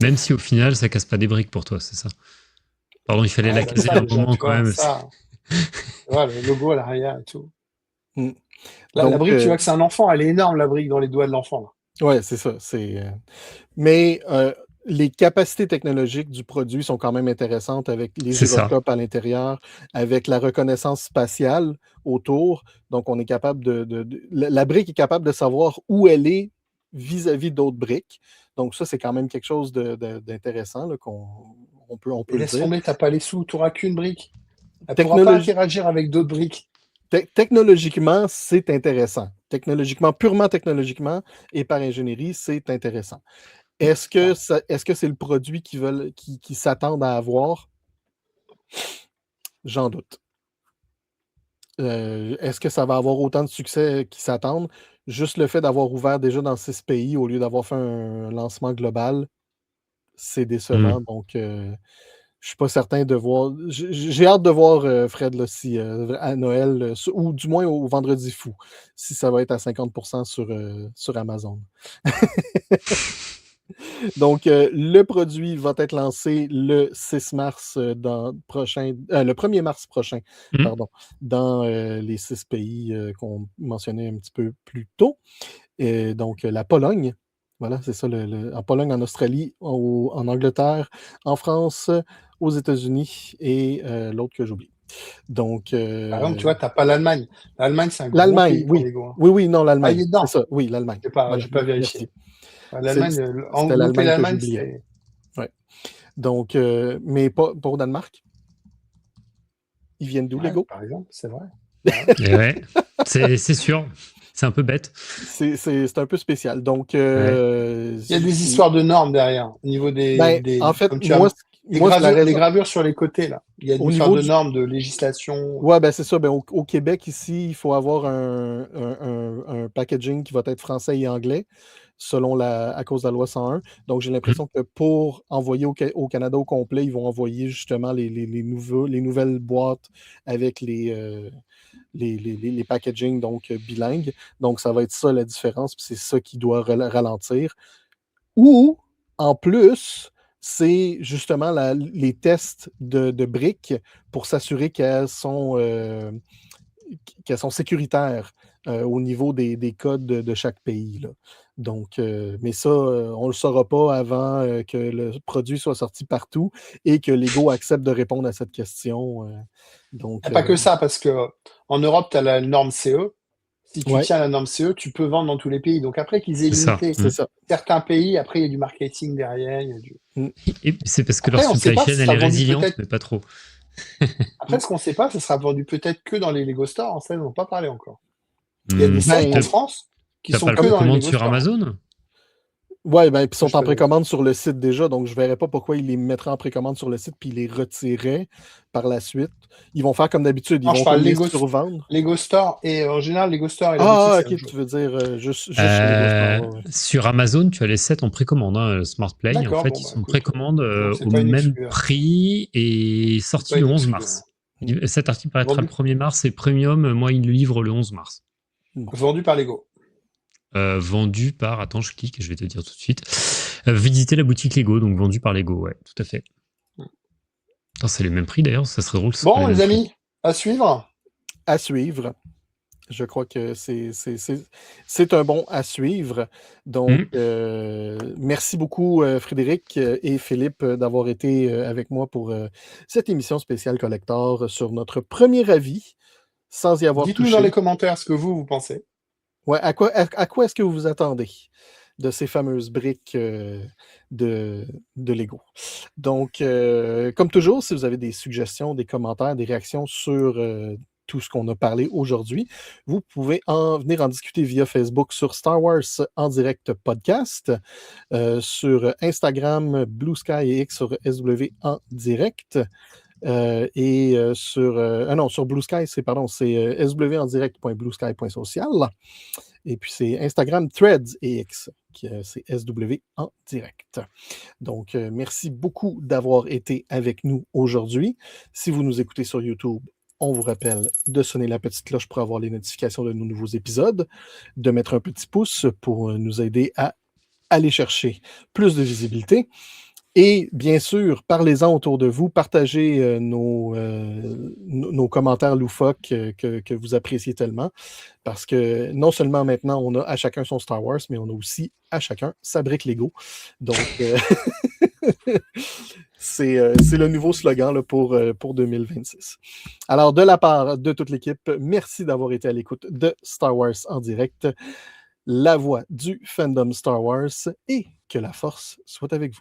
Même si au final, ça casse pas des briques pour toi, c'est ça. Pardon, il fallait la caser un moment quand même. Ça. Voilà, le logo à l'arrière et tout. Donc, la brique, tu vois que c'est un enfant, elle est énorme, la brique, dans les doigts de l'enfant. Oui, c'est ça. Mais les capacités technologiques du produit sont quand même intéressantes avec les gyroscopes à l'intérieur, avec la reconnaissance spatiale autour. Donc, on est capable la brique est capable de savoir où elle est vis-à-vis d'autres briques. Donc, ça, c'est quand même quelque chose d'intéressant là, qu'on peut le dire. Laisse tomber, t'as pas les sous, tu n'auras qu'une brique. Elle ne pourra pas interagir avec d'autres briques. Technologiquement, c'est intéressant. Purement technologiquement et par ingénierie, c'est intéressant. Est-ce que c'est le produit qu'ils s'attendent à avoir? J'en doute. Est-ce que ça va avoir autant de succès qu'ils s'attendent? Juste le fait d'avoir ouvert déjà dans 6 pays au lieu d'avoir fait un lancement global, c'est décevant. Donc, je suis pas certain de voir. J'ai hâte de voir, Fred, là, si à Noël, ou du moins au Vendredi fou, si ça va être à 50% sur Amazon. Donc, le produit va être lancé le 6 mars le 1er mars prochain, pardon, dans les 6 pays qu'on mentionnait un petit peu plus tôt. Et donc, la Pologne, voilà, c'est ça, en Pologne, en Australie, en Angleterre, en France, aux États-Unis et l'autre que j'oublie. Donc, Par exemple, tu vois, tu n'as pas l'Allemagne. L'Allemagne, c'est un gros l'Allemagne, pays pour oui. Lego. Oui, non, Ah, il l'Allemagne, est dedans. c'est ça, oui, l'Allemagne. Je Voilà, n'ai pas vérifié. merci. L'Allemagne, en C'était groupe et l'Allemagne que l'Allemagne, j'oubliais. c'est. Ouais. Donc, mais pas au Danemark. Ils viennent d'où, Ouais, Lego? par exemple, c'est vrai. Et ouais, c'est sûr. C'est un peu bête. C'est un peu spécial. Donc, Il y a des histoires de normes derrière, au niveau ben, en fait, comme tu as les moi, la les raison, gravures sur les côtés, là. Il y a une au histoire niveau de du. normes, de législation. Ouais, ben c'est ça. Ben, au Québec, ici, il faut avoir un packaging qui va être français et anglais, à cause de la loi 101. Donc, j'ai l'impression que pour envoyer au Canada au complet, ils vont envoyer justement les nouvelles boîtes avec les packaging donc bilingues. Donc, ça va être ça la différence, puis c'est ça qui doit ralentir. Ou, en plus, c'est justement les tests de briques pour s'assurer qu'elles sont sécuritaires au niveau des codes de chaque pays, là. Donc, mais ça, on ne le saura pas avant que le produit soit sorti partout et que Lego accepte de répondre à cette question. Il Donc, n'y a pas que ça, parce qu'en Europe, tu as la norme CE. Si tu ouais, tiens la norme CE, tu peux vendre dans tous les pays. Donc après qu'ils aient C'est ça. limité c'est ça. certains pays, après, il y a du marketing derrière. Et c'est parce que Après, leur on ne sait supply pas chain, si ça elle sera est vendu résiliente, peut-être. mais pas trop. Après, ce qu'on ne sait pas, ce sera vendu peut-être que dans les Lego Stores. En fait, on n'a pas parlé encore. Il y a des sets en Ben, France qui T'as sont pas la que dans les précommande Lego sur Stores. Amazon? ouais, ben, puis ils Ça, sont je en connais. précommande sur le site déjà, donc je ne verrais pas pourquoi ils les mettraient en précommande sur le site puis ils les retiraient par la suite. Ils vont faire comme d'habitude, ils Non, je vont parle comme les survendre. Lego Store. Et en général, Lego Store et la boutique, Ah, c'est la même ok, chose. tu veux dire juste chez Lego Store. Ouais, ouais. Sur Amazon, tu as les sets en précommande, hein, Smart Play. En D'accord, fait, bon, ils bah sont en écoute, précommande donc c'est au pas une même exclue. prix et C'est sorti pas le une 11 exclue. mars. Cet article paraîtra le Vendu, 1er mars et Premium, moi, il le livre le 11 mars. Bon. vendu par Lego. Vendu par, attends, je clique, je vais te dire tout de suite. Visiter la boutique Lego, donc vendu par Lego, ouais, tout à fait. Attends, c'est les mêmes prix d'ailleurs, ça serait drôle. Bon, les amis, à suivre. À suivre. Je crois que c'est un bon à suivre. Donc, merci beaucoup, Frédéric et Philippe, d'avoir été avec moi pour cette émission spéciale Collector sur notre premier avis, sans y avoir Dites-nous dans les touché. commentaires ce que vous pensez. Ouais, à quoi est-ce que vous vous attendez de ces fameuses briques de Lego? Donc, comme toujours, si vous avez des suggestions, des commentaires, des réactions sur tout ce qu'on a parlé aujourd'hui, vous pouvez venir en discuter via Facebook sur Star Wars en direct podcast, sur Instagram, Blue Sky et X sur SW en direct. Et sur Blue Sky, c'est SW en direct.bluesky.social. Et puis c'est Instagram, Threads et X, c'est SW en direct. Donc, merci beaucoup d'avoir été avec nous aujourd'hui. Si vous nous écoutez sur YouTube, on vous rappelle de sonner la petite cloche pour avoir les notifications de nos nouveaux épisodes, de mettre un petit pouce pour nous aider à aller chercher plus de visibilité. Et bien sûr, parlez-en autour de vous, partagez nos commentaires loufoques que vous appréciez tellement, parce que non seulement maintenant, on a à chacun son Star Wars, mais on a aussi à chacun sa brique Lego. Donc, c'est le nouveau slogan là, pour 2026. Alors, de la part de toute l'équipe, merci d'avoir été à l'écoute de Star Wars en direct, la voix du fandom Star Wars, et que la force soit avec vous.